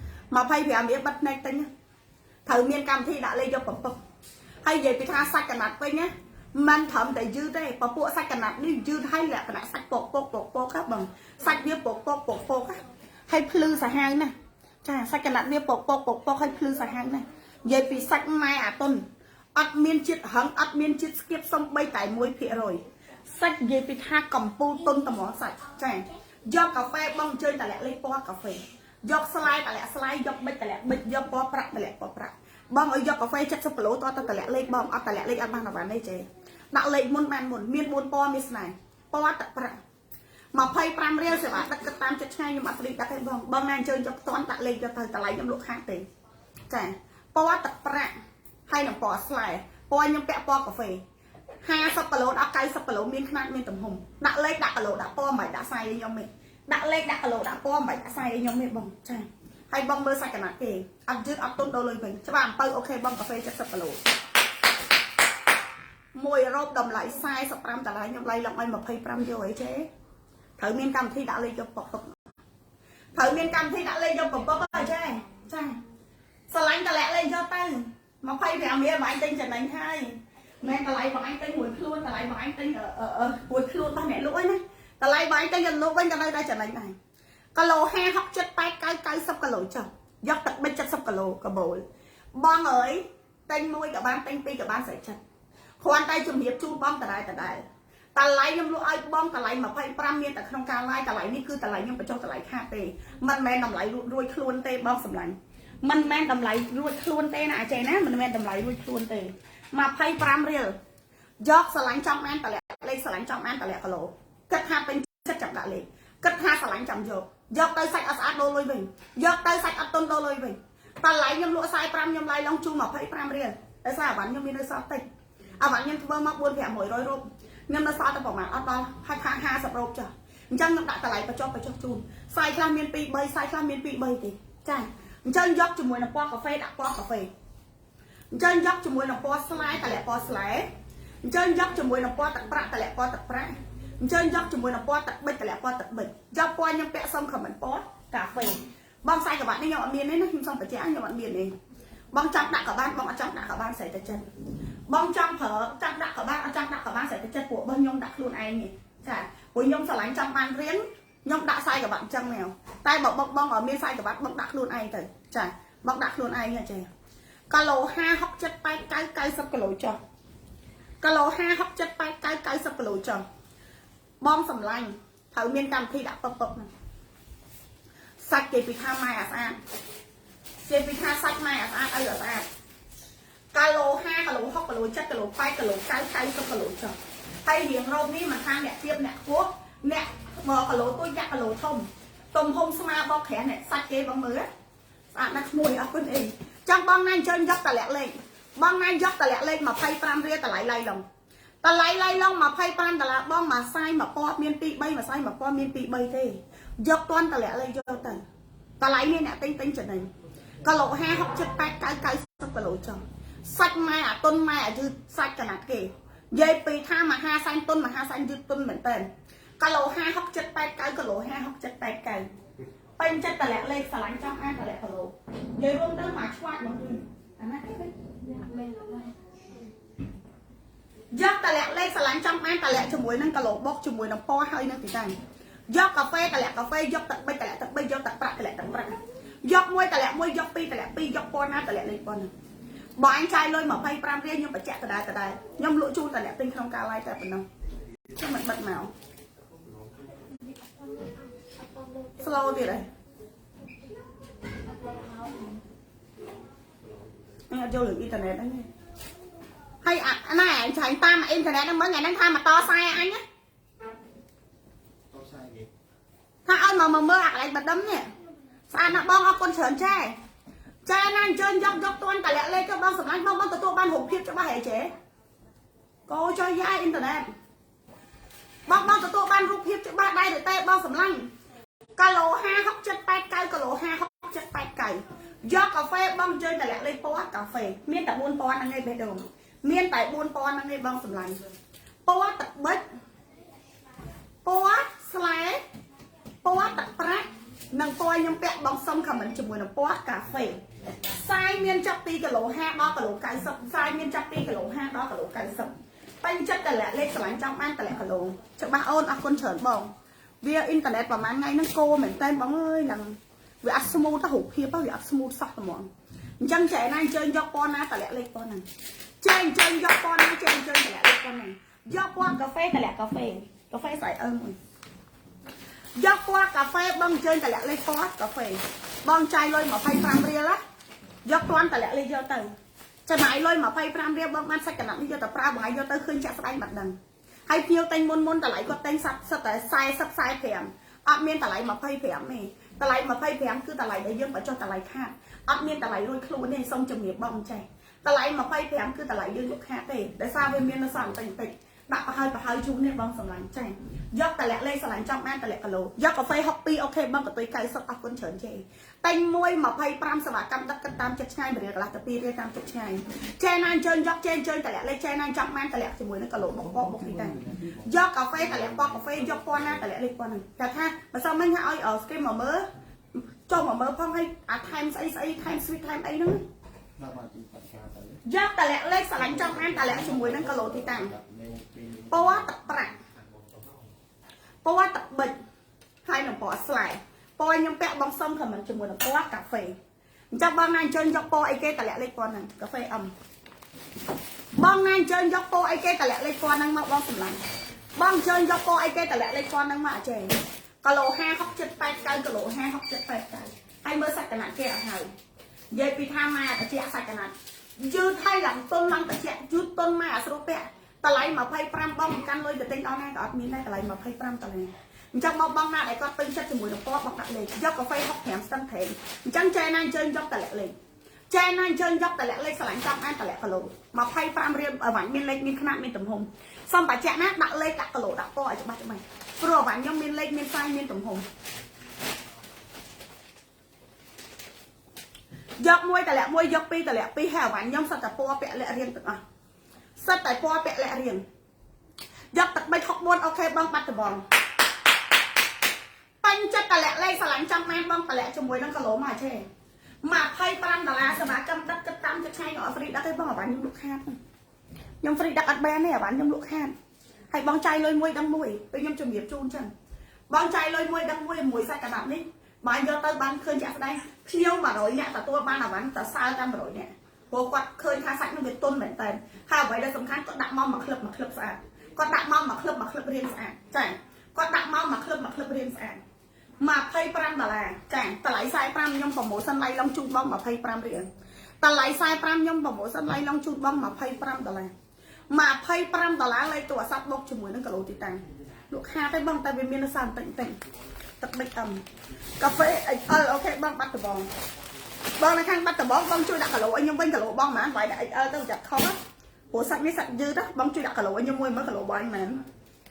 25រៀលបិទភ្នែកទិញត្រូវមានកម្មវិធីដាក់លេខយកប្រពឹកហើយនិយាយពីថាសាច់កណាត់ពេញណាมันត្រឹមតែយឺតទេពពួកសាច់កណាត់នេះយឺតហើយលក្ខណៈសាច់ពកហ្នឹងបងសាច់វាពកហើយភ្លឺសាហាវណាចាសាច់កណាត់វាពកហើយភ្លឺសាហាវណានិយាយពីសាច់ម៉ែអាតុនអត់មានជាតិហឹងអត់មានជាតិស្គៀបសំបីតែ1%សាច់និយាយពីថាកំពូលតុនត្មងសាច់ចាយកកាហ្វេបងអញ្ជើញតម្លាក់លេខពណ៌កាហ្វេយកស្លាយតម្លាក់ស្លាយយកប៊ិចតម្លាក់ប៊ិចយកពណ៌ប្រាក់តម្លាក់ពណ៌ប្រាក់បងឲ្យយកកាហ្វេ70គីឡូតទៅតម្លាក់លេខបងអត់តម្លាក់លេខអត់បានអាវ៉ាន់ទេចេដាក់លេខមុនបានមុនមាន4ពណ៌មានស្នេហ៍ពណ៌ទឹកប្រាក់25រៀលសេវាដឹកទៅតាមចិត្តឆ្ងាយខ្ញុំអត់ព្រីដឹកទេបងណាអញ្ជើញយកផ្ទាន់ដាក់លេខយកទៅតម្លៃខ្ញុំលក់ខាតទេចាពណ៌ទឹកប្រាក់ហើយនឹងពណ៌ស្លែពណ៌ខ្ញុំពាក់ពណ៌កាហ្វេ50គីឡូដល់90គីឡូមានຂະຫນាត់មានទំហំដាក់លេខដាក់គីឡូដាក់ពណ៌មិនដាក់សាយឲ្យខ្ញុំទេដាក់លេខដាក់គីឡូដាក់ពណ៌មិនដាក់សាយឲ្យខ្ញុំទេបងចាហើយបងមើលសាច់កណាត់គេអត់យឺតអត់ទុនដល់លុយវិញច្បាស់អំពៅអូខេបងកាហ្វេ70គីឡូមួយរ៉ូបតម្លៃ45ដុល្លារខ្ញុំឡាយឡើងឲ្យ25យកអីចេត្រូវមានកម្មវិធីដាក់លេខយកពពុកត្រូវមានកម្មវិធីដាក់លេខយកពពុកអីចេចាស្រឡាញ់តម្លាក់លេខយកទៅ25រៀលបងឯងទិញចំណេញហើយមែនតម្លៃបងឯងទិញមួយខ្លួនតម្លៃបងឯងទិញមួយខ្លួនរបស់អ្នកលក់ឯណាតម្លៃបងឯងទិញលក់វិញក៏នៅតែចំណេញដែរគីឡូ50 60 80 90គីឡូចុះយកទឹកប៊ិច70គីឡូកាបូលបងអើយទិញមួយក៏បានទិញពីរក៏បានស្រីចិត្តគ្រាន់តែជំរាបជូនបងដដែលតម្លៃខ្ញុំលក់ឲ្យបងតម្លៃ25មានតែក្នុងការឡាយតម្លៃនេះគឺតម្លៃខ្ញុំបញ្ចុះតម្លៃខាតទេមិនមែនតម្លៃរួចខ្លួនទេបងសម្លាញ់មិនមែនតម្លៃរួចខ្លួនទេណាចេះណាមិនមែនតម្លៃរួចខ្លួនទេ25រៀលយកស្រឡាញ់ចំបានតម្លាក់លេខស្រឡាញ់ចំបានតម្លាក់គីឡូគិតថាពេញចិត្តចាំដាក់លេខគិតថាស្រឡាញ់ចាំយកទៅសាច់អត់ស្អាតដូរលុយវិញយកទៅសាច់អត់ទុនដូរលុយវិញតម្លៃខ្ញុំលក់45ខ្ញុំឡាយឡងជូន25រៀលតែសារអាវ៉ាន់ខ្ញុំមាននៅសល់តិចអាវ៉ាន់ខ្ញុំធ្វើមក400-500 រូបខ្ញុំនៅសល់តែប្រហែលអត់ដល់50 រូបចុះ chẳng ngập đã lại và cho chun sai khla miên pi bay sai khla miên pi bay thì chả chẳng dốc cho mùi là qua cà phê đã qua cà phê chẳng dốc cho mùi là qua slide tại lẽ qua slide chẳng dốc cho mùi là qua tật bạ tại lẽ qua tật bạ chẳng dốc cho mùi là qua tật bịch tại lẽ qua tật bịch dốc qua nhâm pẹ xong khẩm bó cà phê bong sai các bạn đi nhau ở miền đấy nó không xong phải chán nhau bạn miền này bong trong đã cả ban bong ở trong đã cả ban xảy tới chân bong trong thở trong đã cả ban ở trong đã cả ban xảy tới chân của bong nhung đặt luôn ai nhỉ chả của nhung sao lánh trong ban riêng nhung đã sai các bạn chân mèo tay bong bong ở miền sai các bạn bong đặt luôn ai tới chả bong đặt luôn ai nha trời calo ha hóc chất bay cái sắp calo cho calo ha hóc chất bay cái sắp calo cho bong sầm lanh thử miền tam thi đã bập này sạch kê bị tha mai à sao kê bị tha sạch mai à sao ở sao calo ha calo hóc calo chất calo bay calo cái sắp calo cho hay hiện rôm ní mà tha nè tiếp nè quốc nè mờ calo tôi nhặt calo thông tôm hôm sama bọc khẽ nè sạch kê bằng mới à nó mùi ở bên ấy trong bong này chơi dốc tà lẹ lên bong này dốc tà lẹ lên mà phay pram ria tà lại lòng tà lại lòng mà phay pram tà là bong mà sai mà po miên pi bay mà sai mà po miên pi bay thế dốc toan tà lẹ lên cho tà lại miên nè tính trở này cả lộ ha học chất bát cái sắp cả lộ chồng sạch mai à tôn mai à dư sạch cả nát kì dây pi tha mà ha xanh tôn mà ha xanh dư tôn mệnh tên cả lộ ha học chất bát cái cả lộ ha học chất bát cái bên chất tà lẹ lên xà lánh trong ai tà lẹ cả lộ dây luôn tới mà choát bằng gì dốc tà lẹ lên xà lánh trong ai tà lẹ cho muối nâng cả lộ bốc cho muối nâng po hơi nâng tí này dốc cà phê tà lẹ dốc tật bây dốc tật bạc tà lẹ dốc môi tà lẹ môi dốc pi dốc po na tà lẹ lên con bỏ anh trai lôi mà phay pram riêng nhưng mà chạy tà đài nhom lụa chu tà lẹ tinh không cao lai tà phần đâu chứ mặt bật màu slow thì đấy anh vô lượng internet đấy hay này anh chạy ta mà internet nó mới ngày đang tham mà to sai anh á thằng ơi mà mơ lại bật đấm nè sao nó bong con sờn trai anh chơi dốc toan cả lẹ lên cho bong sầm anh bong tụi ban hộp kiếp cho ba hệ chế cô cho dai internet bong tụi ban hộp kiếp cho ba đây để tay bong sầm lanh calo ha hóc chất bay cay calo ha hóc chất bay cay do cà phê bong chơi tại lẹ lên po cà phê miên tại buôn po ăn ngay bên đường miên tại buôn po ăn ngay bong sầm lanh po tật bích po slide po tật prát nâng coi nhung pẹt bong sông khẩm mình chụp mùi nâng po cà phê sai miên chắp ti cà lỗ ha đó cà lỗ cay sập sai miên chắp ti cà lỗ ha đó cà lỗ cay sập bánh chất tại lẹ lên sờ trong ăn tại lẹ cà lỗ cho ba ôn con chởn bong via internet và mang ngay nó cô mình tên bóng ơi là vì ắt smooth ta hụt kia bao vì ắt smooth sắp rồi mọi chân trẻ này chơi do con á tại lẽ lên con này chơi do con á chơi tại lẽ lên con này do qua cà phê tại lẽ cà phê sải ơn rồi do qua cà phê băng chơi tại lẽ lên con cà phê băng chai lôi mà phay pram ria lá do con tại lẽ lên do từ cho mãi lôi mà phay pram ria băng ăn sạch cả nặng do tập pra bằng ai do tới khơi chặt đánh mặt đằng hay phiêu tay môn tại lại có tay sắp sai phèm miên tại lại mà phay phèm này tại lại mà phay phèm cứ tại lại để dân phải cho tại lại khác miên tại lại lôi khlu nên xong chừng nghiệp bong chảy tại lại mà phay phèm cứ tại lại dân lúc khác để sao bên miên nó sẵn tình tịch đặt vào hai chú nên bong sầm lạnh chảy dốc tại lại lên sầm lạnh trong ăn tại lại cả lô dốc cà phê hop pi ok bong cả tôi cay sắp con chởn chè tay môi mà phay pram sờ bạc cam đất cam tam chất ngay bởi là tập pi ra tam chất ngay chè nan chơi dốc chơi tại lại lên chè nan trong ăn tại lại chỉ mùi nó cả lô bọc đi tay dốc cà phê tại lại po cà phê dốc po na tại lại lên po này cả tha mà sao mình hay ở cái mà mớ cho mà mớ phong hay time time sweet time ấy nữa dốc tại lại lên sờ lạnh trong ăn tại lại chỉ mùi nó cả lô thì tay po tập bệnh hay là po slide po nhung pẹt bong sông khẩm mình chỉ mùi là po cà phê trong bong này chơi dốc po ai kê tại lại lên po này cà phê ẩm bong này chơi dốc po ai kê tại lại lên po năng mạo bong sầm lạnh bong chơi dốc po ai kê tại lại lên po năng mạ chè cà lô ha hóc chất bay cay cà lô ha hóc chất bay cay hay mơ sạch cái nạn kẹo hay dây pi tham mai tại chè sạch cái nạn dư thay làm tôn lăng tại chè dư tôn mai ở sô pẹ tại lại mà phay pram bong căn lôi được tinh đó này có miếng này tại lại mà phay pram tại lại trong bong na để có tinh chất từ mùi được po bọc đặt lên dốc cà phê hóc hẻm sân thể chân chè này chơi dốc tại lại lên chè này chơi dốc tại lại lên sờ lạnh trong ăn tại lại cà lô mà phay pram riêng ở vạn miên lên miên khăn miên tầm hùng xong bà chạm nát đặt lên đặt cà lỗ đặt to cho bà cho mày rồi vạn nhông miên lên miên sai miên tầm hùng dọc môi tà lẹ môi dọc pi tà lẹ pi hào vạn nhông sao tà po bẹ lẹ riêng tự à sao tà po bẹ lẹ riêng dọc tật bay học môn ok băng bắt tà bong banh chất tà lẹ lên sao lạnh trăm men băng tà lẹ cho môi đang cà lỗ mà chê mà phay pram đà la sao bà cầm đất cất tam cho hai nhỏ free đã thấy băng ở bạn nhung lục khan nhung free đặt ăn ben này ở bạn nhung lục khan hay băng chai lôi môi đăng môi tôi nhung chuẩn bị chun chân băng chai lôi môi đăng môi mùi sai cả bạn đi mà giờ tới ban khơi chặt đây khiêu mà rồi nè ta tua ban là bạn ta sao tam rồi nè bộ quạt khơi tha sạch nó bị tôn mệnh tên ha vậy đây sầm khăn có đặt mong mặc lấp sạch con đặt mong mặc lấp riêng sạch chạy con đặt mong mặc lấp riêng sạch mà phay pram đà la chạy ta lấy sai pram nhung phòng mổ sân lay long chu bông mà phay pram riêng ta lấy sai pram nhung phòng mổ sân lay long chu bông mà phay pram đà la mà phay pram đà la lấyตัวซับ bốc cho mùi nó cả lỗ tịt tàngลูกค้าได้บ้างแต่เป็นเมนูสารติ่งตักไม่ทำกาแฟโอเคบ้างบัตเตอร์บองบ้างในข้างบัตเตอร์บองบ้างช่วยดักกะโหลอันยังเป็นกะโหลบ้างมาไว้ได้ต้องจับเขาáหัวสักไม่สักยืดนะบ้างช่วยดักกะโหลอันยังมวยมันกะโหลบ้างมัน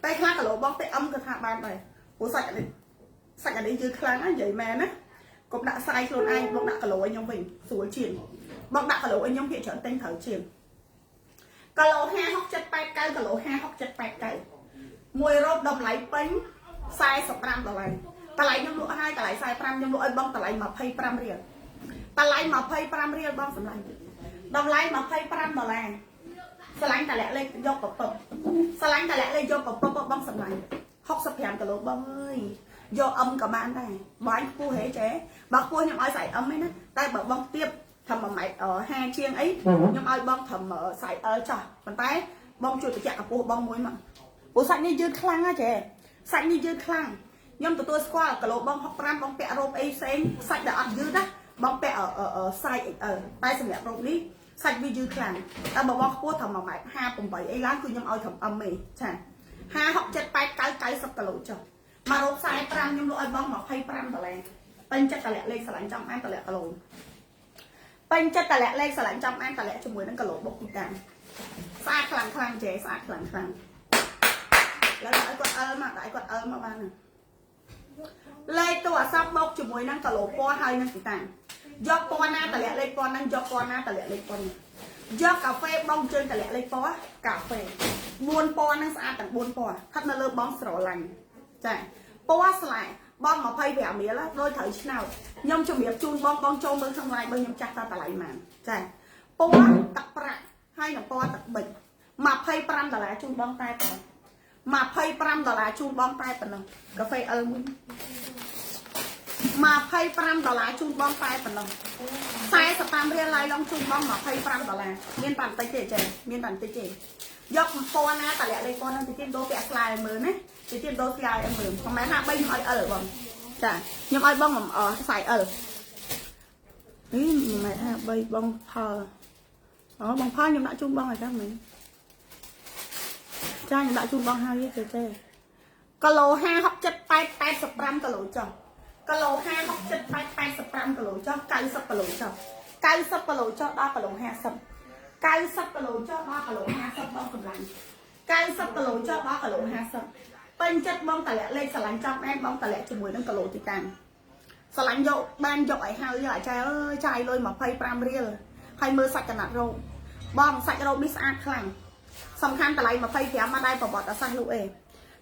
ไปข้างกะโหลบ้างไปอ้ำกระทะบ้านไปหัวสักอันนี้ยืดครั้งอ่ะใหญ่แม่นะกบดักไซโคลนไอบ้างดักกะโหลอันยังเป็นสวยเฉียนบ้างดักกะโหลอันยังเพียรเฉินเต็งเถาเฉียนกะโหล5 6 7 8 9กะโหล5 6 7 8 9มวยรอบดมไหลปิ้งไซส์$15ตะไลยังลวกให้ตะไลไซส์5ยังลวกไอ้บ้องตะไลมา$25ตะไลมา$25บ้องสำหรับดมไหลมา$25สไลด์ตะแหละเลยยกกับปบสไลด์ตะแหละเลยยกกับปบบ้องสำหรับ65กะโหลบ้องเอ้ยยกกับบ้านได้บ้านผู้เหเจ๊บักผู้ยังอ้อยใส่ไหมนะแต่แบบบ้องเตี้ยทำมาใหม่2 เชียงấyยังอ้อยบ้องทำใส่จ้ะมันไปบ้องจุดตะแจกกับผู้บ้องมวยมั้งผู้ใส่นี่ยืดคลั่งอะเจ๊ใส่นี่ยืดคลั่งยำตัวสควอลกะโหลบ้อง6 5บ้องแปะโรบเอเซนใส่ดอกยืดนะบ้องแปะใส่ใต้สมัยโรบนี้ใส่วิยืดคลั่งแต่บ้องพูดทำมาใหม่5 8ไอ้ร้านคือยังเอาทำเมย์ใช่5 6 7 8 9 9 10กะโหลจ้ะมาโรบใส่5ยังลอยบ้องมา$25เป็นจักรแหลเลขสลังจำอันตะแหลกะโหลเป็นจักรแหลเลขสลังจำอันตะแหลจมูกนั่นกะโหลบกติดกันสะอาดคลั่งเจ๊สะอาดคลั่งแล้วได้กดมาบ้านนึงเลยตัวซับบกจมูกนั่งกะโหลป้อให้นั่งติดต่างยกป้อหน้าตะเละเลยป้อนั่งยกป้อหน้าตะเละเลยป้อนยกกาแฟบ้องเจนตะเละเลยป้อกาแฟบวนป้อนั่งสะอาดแต่บวนป้อทัดมาเลิกบ้องสโลลังใช่ป้อสลายบ้องมาไพ่แบบนี้แล้วโดยเถยชนาวยมจมูกจูนบ้องโจมเมืองทำลายเมืองยมจักตาตะไหลมันใช่ป้อตักประให้หนุ่มป้อตักบิดมาไพ่ปรำตะเละจูนบ้องใต้ต่อมา$25จูนบ้องใต้ปนกาแฟมึงมา$25จูนบ้องใต้ปนใส่สตามเรียนลายลองจูนบ้องมา$25เมียนปั่นไตเจเมียนปั่นไตเจยกปอนะแต่ละเลยปอนั่นจะเตรียมโดแปะลายมือนะจะเตรียมโดลายมือทำไมหน้าใบยังอ้อยบ้องจ้ะยังอ้อยบ้องผมใส่นี่ไม่ฮะใบบ้องพอบ้องพอยังđãจูนบ้องอะไรกันไหมcha những đại chung bao hai với chơi cà lô 5 6 7 8 85cà lô cho cà lô 5 6 7 8 85cà lô cho 90 cà lô cho 90 cà lô cho 3 cà lô 50 90 cà lô cho 3 cà lô 50 bao phần lạnh 90 cà lô cho 3 cà lô 50เป็นchất bông tả lẹ lên xà lạnh trong em bông tả lẹ cho mùi nâng cà lô thì càng xà lạnh dậu ban dậu ấy hai lại trai ơi trai lôi mà phay pram riêng hay mưa sạch cả nạt rô bông sạch rô biết sạch khănสำคัญตะไลมาไฟแผลมาได้ประวัติศาสตร์ลูกเอง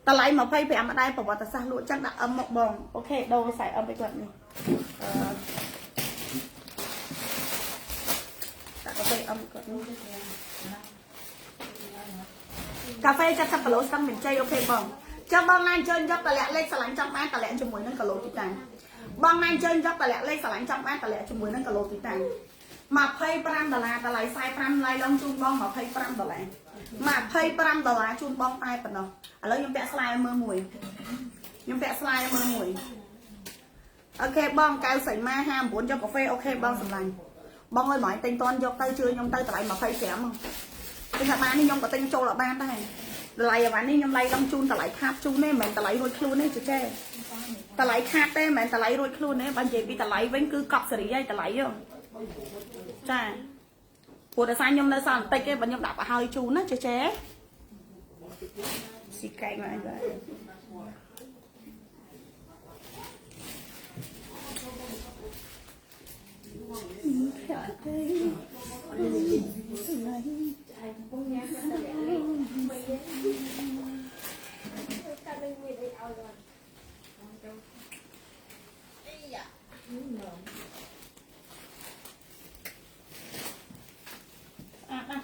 ตะไลมาไฟแผลมาได้ประวัติศาสตร์ลูกจังดักหมกบองโอเคโดใส่ไปก่อนนี่ตักกาแฟก่อนกาแฟจะสับปะรดสังเหม็นใจโอเคบองจะบองนานเชิญยกตะแหลเล็กสลังจังแม่ตะแหลจมูกนั่นกะโหลติดตังบองนานเชิญยกตะแหลเล็กสลังจังแม่ตะแหลจมูกนั่นกะโหลติดตังมาไพ่ปรำตะลาตะไลไซปรำไลลองจูบองมาไพ่ปรำตะไลมา$25จูนบ้องใต้ปะเนาะแล้วยังแปะสไลด์มือมวยโอเคบ้องกาวใส่มาห้ามบุญcho cà phê okบ้องสำลังบ้องเอ้ยหมายtên toán cho tay chưa nhông tay tại mà phay xẻm không cái thằng bạn đi nhông có tên châu là ban đây lại bạn đi nhông lay long chun tại lại khát chun này mình tại lại rồi kêu này chứ che tại lại khát đây mình tại lại rồi kêu này bạn chị bị tại lại vẫn cứ cọc sợi dây tại lại không cha ព្រោះតែសារខ្ញុំនៅសល់បន្តិចទេបើខ្ញុំដាក់ប្រហើយជូនណាចេះចេះស៊ីកែកមកហើយ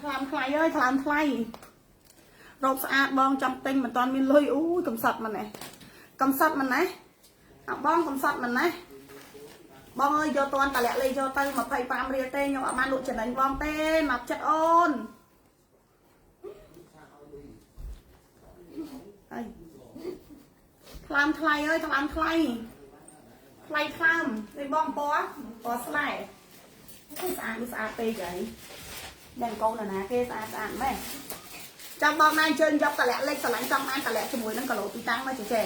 ថ្លាមថ្លៃអើយថ្លាមថ្លៃរោគស្អាតបងចាំទិញមិនតាន់មានលុយអូយកំសត់មិនណាកំសត់មិនណាអាបងកំសត់មិនណាបងអើយយកតាន់តលាក់លេខយកទៅ25រៀលទេខ្ញុំអត់បានលក់ចំណេញបងទេមកចិត្តអូនហើយថ្លាមថ្លៃអើយថ្លាមថ្លៃថ្លៃថ្លើមនេះបងពណ៌ស្លែស្អាតពេកហើយදැන්កូនណាគេស្អាតមែនចាំបងណាអញ្ជើញយកតលាក់លេខស្រឡាញ់ចំអានតលាក់ជាមួយនឹងគីឡូទីតាំងមកចេះ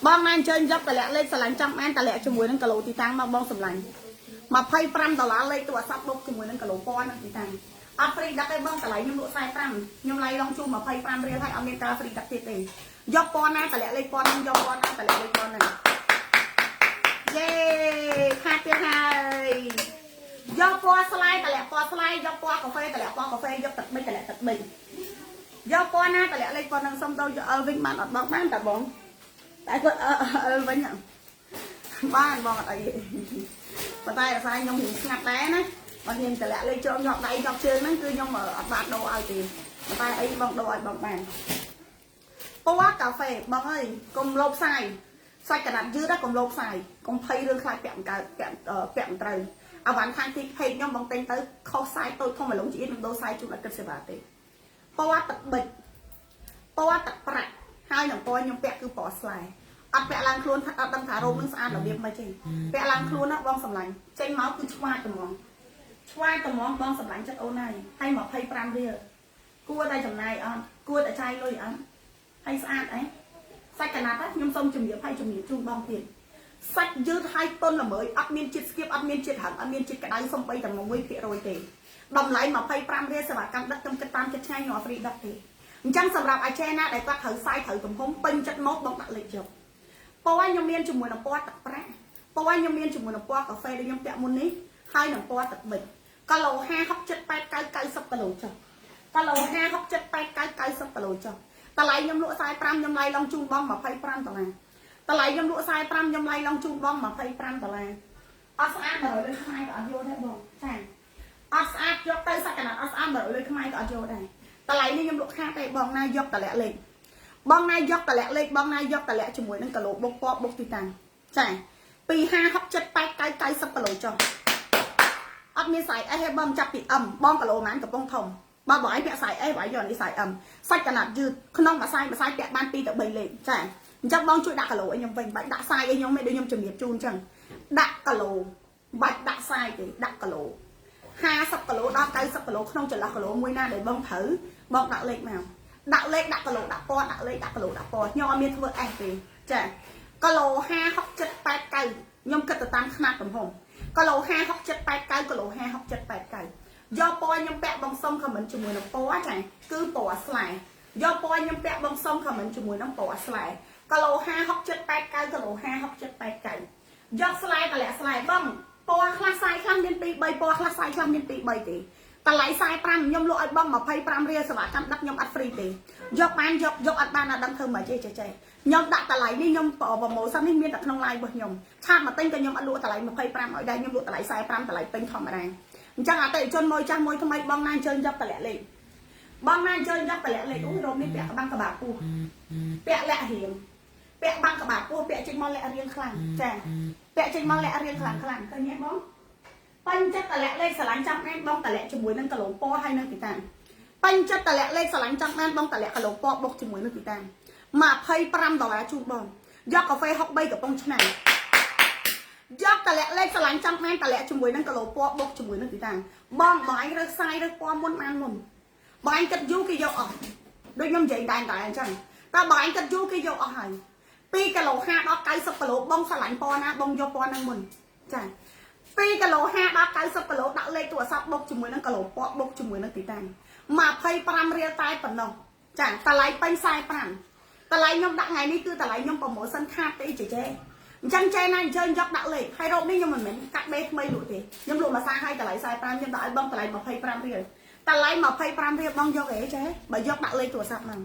បងណាអញ្ជើញយកតលាក់លេខស្រឡាញ់ចំអានតលាក់ជាមួយនឹងគីឡូទីតាំងមកបងសម្លាញ់$25លេខទូរស័ព្ទបុកជាមួយនឹងគីឡូពណ៌នឹងទីតាំងអត់ហ្វ្រីដឹកទេបងតម្លៃខ្ញុំលក់45ខ្ញុំឡាយឡងជូន25រៀលហើយអត់មានការហ្វ្រីដឹកទៀតទេយកពណ៌ណាតលាក់លេខពណ៌នឹងយកពណ៌ណាតលាក់លេខពណ៌នឹងយេខាត់ទៀតហើយយកពណ៌ស្លាយតលាក់ពណ៌ស្លាយយកពណ៌កាហ្វេតលាក់ពណ៌កាហ្វេយកទឹកប៊ិចតលាក់ទឹកប៊ិចយកពណ៌ណាតលាក់លេខពណ៌នឹងសុំទៅយកអលវិញបានអត់បងបានតាបងតែគាត់អលវិញបានបងអត់អីប៉ុន្តែអាសាខ្ញុំរៀងស្ងាត់ដែរណាបើខ្ញុំតលាក់លេខចូលយកដៃយកជើងហ្នឹងគឺខ្ញុំអត់បានដូរឲ្យទេប៉ុន្តែអីបងដូរឲ្យបងបានពណ៌កាហ្វេបងអើយកុំលោភផ្សាយសាច់កណាត់យឺតកុំលោភផ្សាយកុំភ័យរឿងខ្លាចពាក់មិនកើតពាក់មិនត្រូវអាវ៉ាន់ខាងទីពេកខ្ញុំបងទិញទៅខុសសាយតូចធំមកលងជីអ៊ីននឹងដូរសាយជូនអត់គិតសេវាទេពណ៌ទឹកប៊ិចពណ៌ទឹកប្រាក់ហើយនឹងពណ៌ខ្ញុំពាក់គឺពណ៌ស្លែអត់ពាក់ឡើងខ្លួនអត់ដឹងថារោមនឹងស្អាតរបៀបមិនទេពាក់ឡើងខ្លួនណាបងសម្លាញ់ចេញមកគឺឆ្វាយត្មងបងសម្លាញ់ចិត្តអូនហើយ25រៀលគួរតែចំណាយអត់គួរតែចាយលុយអត់ហើយស្អាតអីសាច់កណាត់ខ្ញុំសូមជំរាបជូនបងទៀតសាច់យឺតហើយតុនល្មើយអត់មានជាតិស្គៀបអត់មានជាតិហឹងអត់មានជាតិក្តៅសំបីតែ1% ទេតម្លៃ25រៀលសេវាកម្មដឹកខ្ញុំគិតតាមចិត្តឆ្ងាយខ្ញុំអត់ហ្វ្រីដឹកទេអញ្ចឹងសម្រាប់អាចេណាដែលគាត់ត្រូវសាយត្រូវទំហំពេញចិត្តមកបងដាក់លេខយកពណ៌ខ្ញុំមានជាមួយនឹងពណ៌ទឹកប្រាក់ពណ៌ខ្ញុំមានជាមួយនឹងពណ៌កាហ្វេដែលខ្ញុំពាក់មុននេះហើយនឹងពណ៌ទឹកប៊ិចគីឡូ50 60 80 90 90គីឡូចុះគីឡូ50 60 80 90 90គីឡូចុះតម្លៃខ្ញុំលក់45ខ្ញុំឡាយឡងជូនបង$25តម្លៃខ្ញុំលក់45ខ្ញុំឡាយឡងជូនបង$25អត់ស្អាត100លុយខ្មែរក៏អត់យកដែរបងចាអត់ស្អាតយកទៅសាច់កណាត់អត់ស្អាត100លុយខ្មែរក៏អត់យកដែរតម្លៃនេះខ្ញុំលក់ខាតទេបងណាយកតលាក់លេខបងណាយកតលាក់លេខបងណាយកតលាក់ជាមួយនឹងគីឡូបុកពណ៌បុកទីតាំងចាពី50 60 80 90 90គីឡូចុះអត់មានសាយអេសទេបងចាប់ពី M បងគីឡូម៉ានកំពុងធំបងឯងពាក់សាយអេសបងយកនេះសាយ M សាច់កណាត់យឺតក្នុងមួយសាយពាក់បាន2 ទៅ 3 លេខចាអញ្ចឹងបងជួយដាក់គីឡូឲ្យខ្ញុំវិញបាច់ដាក់សាយឲ្យខ្ញុំមិនដូចខ្ញុំជំរាបជូនអញ្ចឹងដាក់គីឡូបាច់ដាក់សាយទេដាក់គីឡូ50គីឡូដល់90គីឡូក្នុងចន្លោះគីឡូមួយណាដែលបងត្រូវបងដាក់លេខមកដាក់លេខដាក់គីឡូដាក់ពណ៌ដាក់លេខដាក់គីឡូដាក់ពណ៌ខ្ញុំអត់មានធ្វើអេសទេចាគីឡូ50 60 70 80 90ខ្ញុំគិតទៅតាមຂະຫນាត់ទំហំគីឡូ50 60 80 90គីឡូ50 60 80 90យកពណ៌ខ្ញុំពាក់បងសុំខមមិនជាមួយនឹងពណ៌ចាគឺពណ៌ស្លែយកពណ៌ខ្ញុំពាក់បងសុំខមមិនជាមួយនឹងពណ៌ស្លែគីឡូ50 60 80 90គីឡូ50 60 80 90យកស្លែតលាក់ស្លែបងពណ៌ខ្លះសាយខ្លះមាន2 3ពណ៌ខ្លះសាយខ្លះមាន2 3ទេតម្លៃ45ខ្ញុំលក់ឲ្យបង25រៀលសេវាកម្មដឹកខ្ញុំអត់ហ្វ្រីទេយកបានយកអត់បានអត់ដឹងធ្វើមិនចេះខ្ញុំដាក់តម្លៃនេះខ្ញុំប្រម៉ូសិននេះមានតែក្នុង live របស់ខ្ញុំឆាតមកទិញក៏ខ្ញុំអត់លក់តម្លៃ25ឲ្យដែរខ្ញុំលក់តម្លៃ45តម្លៃពេញធម្មតាអញ្ចឹងអតិថិជនមួយចាស់មួយថ្មីបងណាអញ្ជើញយកតម្លាក់លេខបងណាអញ្ជើញយកតម្លាក់លេខអូរោមនេះពាក់បាំងក្បាលពោះពាក់លាក់រៀងពាក់បាំងក្បាលពោះពាក់ចេញមកលាក់រៀងខ្លាំងចាពាក់ចេញមកលាក់រៀងខ្លាំងឃើញទេបងពេញចិត្តតម្លាក់លេខស្រឡាញ់ចាំអានបងតម្លាក់ជាមួយនឹងគីឡូពណ៌ហើយនឹងទីតាំងពេញចិត្តតម្លាក់លេខស្រឡាញ់ចាំអានបងតម្លាក់គីឡូពណ៌បុកជាមួយនឹងទីតាំង$25ជូនបងយកកាហ្វេ63កំប៉ុងឆ្នាំងយកតម្លាក់លេខស្រឡាញ់ចាំអានតម្លាក់ជាមួយនឹងគីឡូពណ៌បុកជាមួយនឹងទីតាំងបងឯងរើសសាយរើសពណ៌មុនបានមុនបងឯងគិតយូរគេយកអស់ដូចខ្ញុំនិយាយតែអញ្ចឹងតែបងឯងគិតយូរគេយកអស់ហើយ2គីឡូ50ដល់90គីឡូបងស្រឡាញ់ពណ៌ណាបងយកពណ៌ហ្នឹងមុនចា 2 គីឡូ 5 ដល់ 90 គីឡូដាក់លេខទូរស័ព្ទបុកជាមួយនឹងគីឡូពណ៌បុកជាមួយនឹងទីតាំង25រៀលតែប៉ុណ្ណោះចាតម្លៃពេញ45តម្លៃខ្ញុំដាក់ថ្ងៃនេះគឺតម្លៃខ្ញុំប្រម៉ូសិនខាតទេចេចេអញ្ចឹងចេណាអញ្ជើញយកដាក់លេខហើយរោគនេះខ្ញុំមិនមែនកាត់ដេរថ្មីលក់ទេខ្ញុំលក់មួយសាហើយតម្លៃ45ខ្ញុំដាក់ឲ្យបងតម្លៃ25រៀលតម្លៃ25រៀលបងយកអីចេបើយកដាក់លេខទូរស័ព្ទហ្នឹង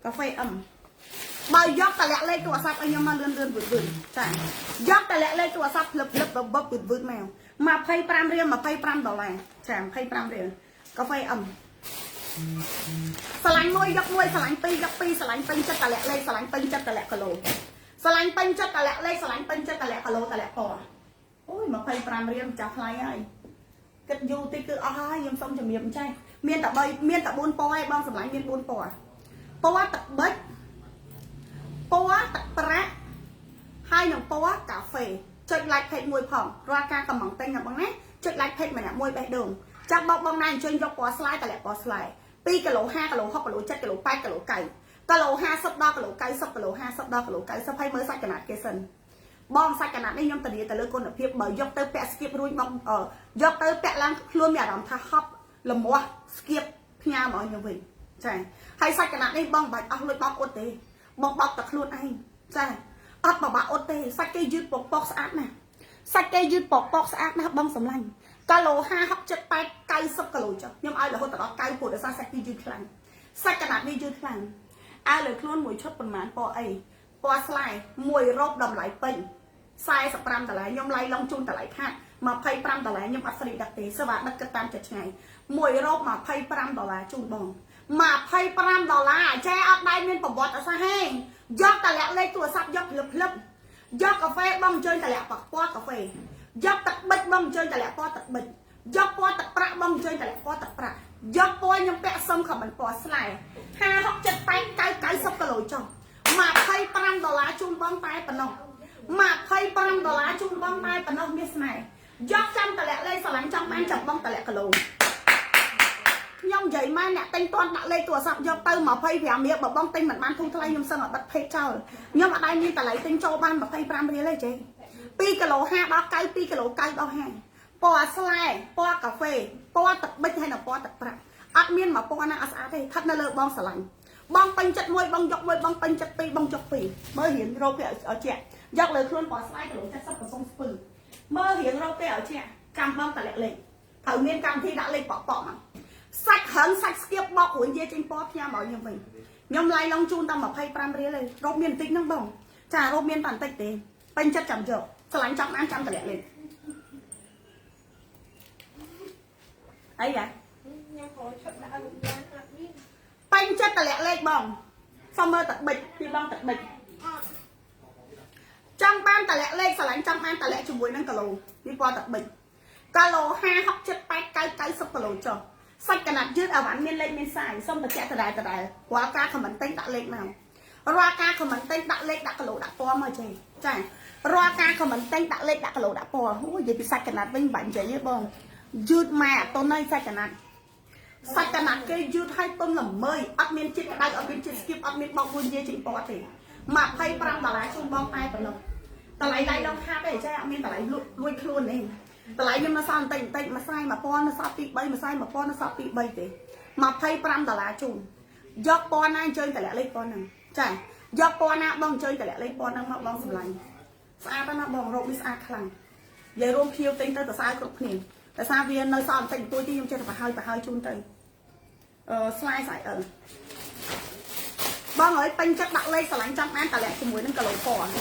កាហ្វេអឹមបើយកតម្លាក់លេខទូរស័ព្ទឲ្យខ្ញុំមកលឿនវឺតចាយកតម្លាក់លេខទូរស័ព្ទភ្លឹបបបវឺតមក25រៀល$25ចា25រៀលកាហ្វេអឹមស្រឡាញ់មួយយកមួយស្រឡាញ់ពីរយកពីរស្រឡាញ់ពេញចិត្តតម្លាក់លេខស្រឡាញ់ពេញចិត្តតម្លាក់គីឡូស្រឡាញ់ពេញចិត្តតម្លាក់លេខស្រឡាញ់ពេញចិត្តតម្លាក់គីឡូតម្លាក់ពណ៌អូយ25រៀលម្ចាស់ថ្លៃហើយគិតយូរតិចគឺអស់ហើយខ្ញុំសុំជំរាបចេះមានតែ3មានតែ4ពណ៌ឯងបងសម្លាញ់មាន4ពណ៌ពណ៌ទឹកប៊ិចពណ៌ទឹកប្រាក់ហើយនឹងពណ៌កាហ្វេចុច like page មួយផងរាល់ការកំងទិញរបស់ណាចុច like page ម្នាក់មួយបេះដូងចាំបោកបងណាអញ្ជើញយកពណ៌ស្លាយតម្លាក់ពណ៌ស្លាយ2គីឡូ5គីឡូ6គីឡូ7គីឡូ8គីឡូ9គីឡូ50ដល់គីឡូ90គីឡូ50ដល់គីឡូ90ហើយមើលសាច់កណាត់គេសិនបងសាច់កណាត់នេះខ្ញុំធានាទៅលើគុណភាពបើយកទៅពាក់ស្គៀបរួចបងយកទៅពាក់ឡើងខ្លួនមានអារម្មណ៍ថាហប់លមាស់ស្គៀបផ្ញើមកខ្ញុំវិញចាហើយសាច់កណាត់នេះបងបាច់អស់លុយបោកអ៊ុតទេបងបោកតែខ្លួនឯងចាអត់បបាក់អ៊ុតទេសាច់គេយឺតពកស្អាតណាស់សាច់គេយឺតពកស្អាតណាស់បងសម្លាញ់គីឡូ5 6 7 8 90គីឡូចុះខ្ញុំឲ្យរហូតដល់9ព្រោះដោយសារសាច់គេយឺតខ្លាំងសាច់កណាត់នេះយឺតខ្លាំងឲ្យលើខ្លួនមួយឈុតប្រហែលពណ៌អីពណ៌ស្លែ1រ៉ូបតម្លៃពេញ$45ខ្ញុំឡាយឡងជូនតម្លៃខាត$25ខ្ញុំអត់ស្រីដឹកទេសេវាដឹកគិតតាមចិត្តឆ្ងាយ1រ៉ូប$25ជូនបង$25ចេះអត់ដៃមានប្រវត្តិអត់សោះហេយកតម្លាក់លេខទូរស័ព្ទយកភ្លឹបយកកាហ្វេបងអញ្ជើញតម្លាក់ពណ៌កាហ្វេយកទឹកប៊ិចបងអញ្ជើញតម្លាក់ពណ៌ទឹកប៊ិចយកពណ៌ទឹកប្រាក់បងអញ្ជើញតម្លាក់ពណ៌ទឹកប្រាក់យកពណ៌ខ្ញុំពាក់សុំខមមិនពណ៌ស្លែ5 6 7 8 9 90គីឡូចុះ$25ជូនបងតែប៉ុណ្ណោះ$25ជូនបងតែប៉ុណ្ណោះមានស្នេហ៍យកចាំតម្លាក់លេខស្រឡាញ់ចង់បានចាំបងតម្លាក់គីឡូខ្ញុំនិយាយម៉ែអ្នកទិញតន់ដាក់លេខទូរស័ព្ទយកទៅ25រៀលបើបងទិញមិនបានធូរថ្លៃខ្ញុំសឹងឲ្យបិទ page ចោលខ្ញុំអត់ដែរមានតម្លៃទិញចូលបាន25រៀលទេចេ2គីឡូ5ដល់9 2គីឡូ9ដល់5ពណ៌ស្លែពណ៌កាហ្វេពណ៌ទឹកប៊ិចហើយនិងពណ៌ទឹកប្រាក់អត់មានមកពណ៌ណាអត់ស្អាតទេស្ថិតនៅលើបងស្រឡាញ់បងពេញចិត្តមួយបងយកមួយបងពេញចិត្តពីរបងយកពីរមើលរៀនរោគគេឲ្យជាក់យកលើខ្លួនពណ៌ស្លែគីឡូ70កំពុងស្ពឺមើលរៀនរោគគេឲ្យជាក់ចាំបងតម្លាក់លេខត្រូវមានកម្មវិធីដាក់លេខប៉ក់មកសាច់ហឹងសាច់ស្គៀបបោករួញយាចេញពណ៌ផ្ញើមកខ្ញុំវិញខ្ញុំឡាយឡងជូនតាម25រៀលទេរោគមានបន្តិចហ្នឹងបងចារោគមានតែបន្តិចទេពេញចិត្តចាំយកស្រឡាញ់ចាំបានចាំតម្លាក់លេខអីយ៉ាខ្ញុំខឈុតដាក់ឲ្យយ៉ាងអត់មានពេញចិត្តតម្លាក់លេខបងសុំមើលទឹកប៊ិចពីបងទឹកប៊ិចចង់បានតម្លាក់លេខស្រឡាញ់ចង់បានតម្លាក់ជាមួយនឹងគីឡូពីពណ៌ទឹកប៊ិចគីឡូ5 6 7 8 9 90គីឡូចុះសាច់កណាត់យឺតអវ៉ាន់មានលេខមានសាយសុំតែចាក់ដដែលរាល់ការខមមិនទិញដាក់លេខមករាល់ការខមមិនទិញដាក់លេខដាក់គីឡូដាក់ពណ៌មកចេះចារាល់ការខមមិនទិញដាក់លេខដាក់គីឡូដាក់ពណ៌អូយនិយាយពីសាច់កណាត់វិញបាញ់និយាយទេបងយឺតម៉ែអត់តុនហើយសាច់កណាត់គេយឺតឲ្យតុនល្មើយអត់មានជាតិក្តៅអត់មានជាតិស្គៀបអត់មានបោករួញយាចេញពណ៌ទេ$25ជូនបងតែប៉ុណ្ណោះតម្លៃដៃឡងខាតទេចេះអត់មានតម្លៃលួចខ្លួនទេតម្លៃខ្ញុំនៅសល់បន្តិចមួយខ្សែ1000នៅសល់ទី3មួយខ្សែ1000នៅសល់ទី3ទេ$25ជូនយកពណ៌ណាអញ្ជើញតម្លាក់លេខពណ៌ហ្នឹងចាយកពណ៌ណាបងអញ្ជើញតម្លាក់លេខពណ៌ហ្នឹងមកបងសម្លាញ់ស្អាតណាស់បងរោគនេះស្អាតខ្លាំងនិយាយរួមភៀវទិញទៅសរសើរគ្រប់គ្នាតែសារវានៅសល់បន្តិចបន្តួចទីខ្ញុំចេះតែប្រហើយជូនទៅស្លាយស្អាយបងអើយពេញចិត្តដាក់លេខស្រឡាញ់ចាំបានតម្លាក់ជាមួយនឹងគីឡូពណ៌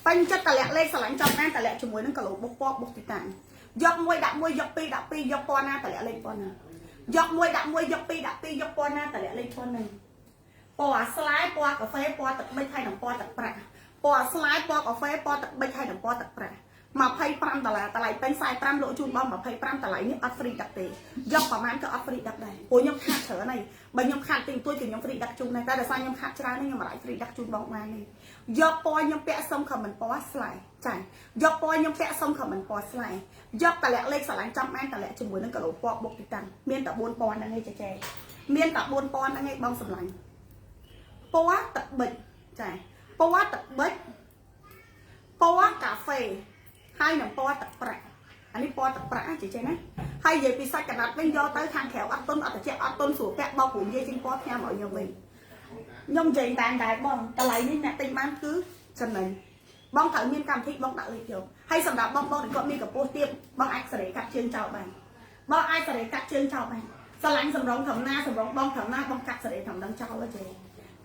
ពេញចិត្តតម្លាក់លេខស្រឡាញ់ចាំបានតម្លាក់ជាមួយនឹងគីឡូបុកពណ៌បុកទីតាំងយកមួយដាក់មួយយកពីរដាក់ពីរយកពណ៌ណាតម្លាក់លេខពណ៌ណាយកមួយដាក់មួយយកពីរដាក់ពីរយកពណ៌ណាតម្លាក់លេខពណ៌ហ្នឹងពណ៌ស្លែពណ៌កាហ្វេពណ៌ទឹកប៊ិចហើយនិងពណ៌ទឹកប្រាក់ពណ៌ស្លែពណ៌កាហ្វេពណ៌ទឹកប៊ិចហើយនិងពណ៌ទឹកប្រាក់$25តម្លៃពេញ45លក់ជូនបង25តម្លៃនេះអត់ហ្វ្រីដឹកទេយកប្រហែលក៏អត់ហ្វ្រីដឹកដែរព្រោះខ្ញុំខាតច្រើនហើយបើខ្ញុំខាតទីទួយគឺខ្ញុំហ្វ្រីដឹកជូនដែរតែដោយសារខ្ញុំខាតច្រើនខ្ញុំមិនអាចហ្វ្រីដឹកជូនបងបានទេយកពណ៌ខ្ញុំពាក់សុំខមមិនពណ៌ស្លែចាយកពណ៌ខ្ញុំពាក់សុំខមមិនពណ៌ស្លែយកតម្លាក់លេខស្រឡាញ់ចំបានតម្លាក់ជាមួយនឹងគីឡូពណ៌បុកទីតាំងមានតែ4ពណ៌ហ្នឹងឯងចេះមានតែ4ពណ៌ហ្នឹងឯងបងសម្លាញ់ពណ៌ទឹកប៊ិចចាពណ៌ទឹកប៊ិចពណ៌កាហ្វេ hai nằm po tập bạc anh đi po tập bạc chị chơi nè hay về vì sao cả đặt bên do tới thang khéo ăn tôn ở chợ ăn tôn sủa kẹt bao phủ dây trên po theo mọi nhiều mình nhung dây tàn đại bong ta lấy đi nè tình bán cứ chân này bong thử miên cảm thị bong đạo lịch kiểu hay sầm đạp bong thì có miกับโปเตียมบองไอ้เสด็จกัดเชิงเจ้าไปบองไอ้เสด็จกัดเชิงเจ้าไปสลังสำรองถมหน้าสำรองบองถมหน้าบองกัดเสด็จถมดังเจ้าแล้วเจ๊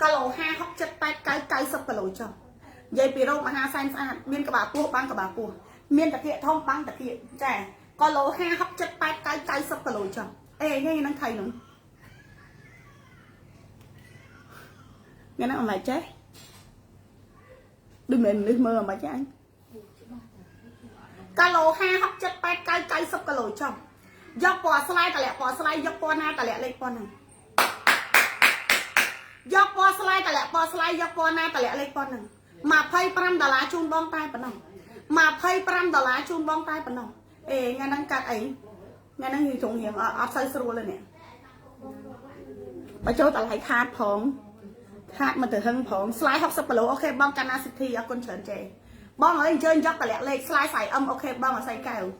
กะโหล5 6 7 8 9 10กะโหลเจ้ายายปีโรมหาไซน์สะอาดเมียนกระบะปูบ้างกระบะปูเมียนตะเกียท่องบ้างตะเกียแจ่กะโหล5 6 7 8 9 10กะโหลเจ้าเอ้ยนี่นั่งไทยหนุ่มnghe nó mày chết đừng mình mơ mà chứ anh cà lô 5 6 7 8 9 10 cà lô trong dọc bò slide tả lẹ bò slide dọc bò na tả lẹ lên bò này dọc bò slide tả lẹ bò slide dọc bò na tả lẹ lên bò này mà pay $5 chun bong tay bẩn nòng mà pay $5 chun bong tay bẩn nòng ê nghe năng cắt ấy nghe năng gì trùng hiểm ở xây sưu lên nè bà châu tả lại khát phóng khát mà từ hưng phóng slide 60 cà lô ok bong cana city ở con trần trẻ bong ở chơi dọc tả lẹ lên slide xài âm ok bong ở xây kèo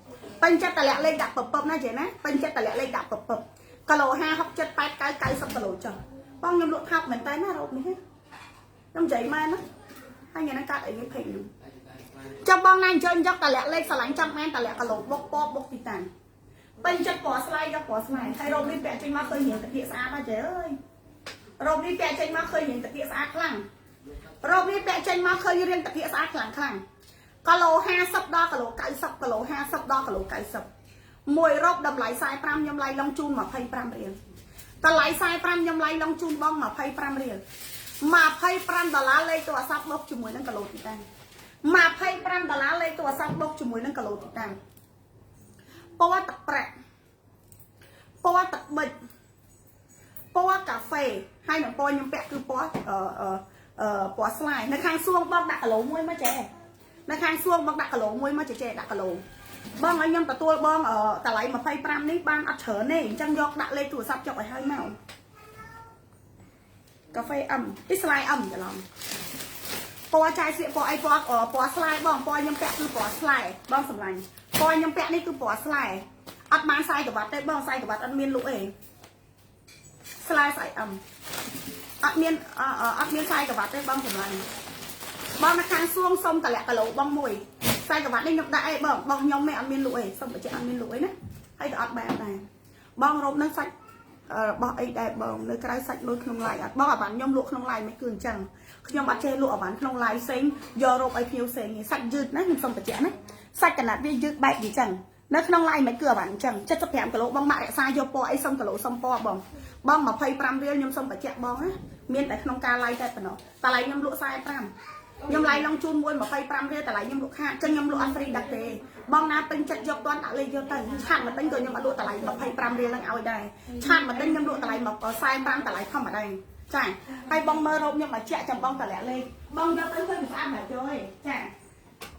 เป็นจัตตะเละเล็กดักปบๆนะเจ๊นะเป็นจัตตะเละเล็กดักปบๆกะโหล5 6 7 8 9 10กะโหลจ้ะป้องยำลุกทับเหมือนแต่หน้ารถนี่น้ำใจมานะให้เงี้ยนักการไอ้นี่เพลงจะบ้องนั่งเชิญยักตะเละเล็กสลังจังแม่นตะเละกะโหลบกปอบกติตันเป็นจัตปอสไลด์ยักปอสไลด์ใครรอบนี้แปะจริงมาเคยเห็นตะเกียสะอาดมาเจ๊เอ้ยรอบนี้แปะจริงมาเคยเห็นตะเกียสะอาดคลั่งรอบนี้แปะจริงมาเคยเรียนตะเกียสะอาดคลั่งกะโหล50 ดอกกะโหล90กะโหล50 ดอกกะโหล90มวยรอบดำไหลสายปรำยำไหลลองจูนมา25 เหรียญตะไหลสายปรำยำไหลลองจูนบ้องมา25 เหรียญมา$5เลยตัวซับบกจุ่มวยนั่งกะโหลติดตั้งมา$5เลยตัวซับบกจุ่มวยนั่งกะโหลติดตั้งเพราะว่าตะแปะเพราะว่าตะบิดเพราะว่ากาแฟให้หนุ่มปอยยังแปะคือปอสไลด์ในข้างซ่วงบ้องดักกะโหลมวยมาแจในข้างซ่วงบ้องดักกะโหลมวยมาแจดักกะโหลบ้องไอ้ยำตะตัวบ้องตะไหลมา25นี้บ้างอัดเฉินนี่จังยกดักเลยตัวซับจอกไอ้ให้แมวกาแฟที่สไลด์จะลองปอใจเสียปอไอปอสไลด์บ้องปอยังแปะคือปอสไลด์บ้องสำลังปอยังแปะนี่คือปอสไลด์อัดมาใส่กับบัตรได้บ้องใส่กับบัตรอัดเมียนลูกเองสไลด์ใส่อัดเมียนใส่กับบัตรได้บ้องสำลังบ้องในข้างซ่วงส้มตะแหลกกะโหลบ้องมวยใส่กับบัตรได้ยกได้บ้องยองแม่อัดเมียนลูกเองส้มไปเจออัดเมียนลูกเองนะให้กับอัดแบบไหนบ้องรบนั่งใส่บ้องไอ้ได้บ้องเลยกระไรใส่ลอยขนมลายบ้องอัดบัตรยอมลวกขนมลายไม่เกินจังยอมบัตรเจลวกอัดบัตรขนมลายเซ็งยอรบไอพิวเซ็งใส่ยืดนะส้มไปเจอนะใส่ขนาดวิ่งยืดใบดีจังนักขนมลายไม่เกลือบัตรจังจะแผลกะโหลบ้องมาใส่ยอปอไอ้ส้มกะโหลส้มปอบ้องมา25 เรียลยอมส้มไปเจอบ้องฮะเมียนแต่ขนมกาลายแต่ปนอตะไลยอมลวกใส่ปรำยำไรลองจูนมวยมา25 เรียแต่ไหลยำลูกห้าจังยำลูกอัฟรีดักเตบองนาเป็นจัดยกตอนตะเลยยกตันชาติมันเป็นตัวยำมาลูกตะไหลมา25 เรียลังเอาได้ชาติมันเป็นยำลูกตะไหลมาต่อไซปรำตะไหลเข้ามาได้ใช่ไปบองเมอร์รบยำมาเจ๊จำบองตะแหลเลยบองยกเป็นเพื่อนฟ้าแบบจ้อยใช่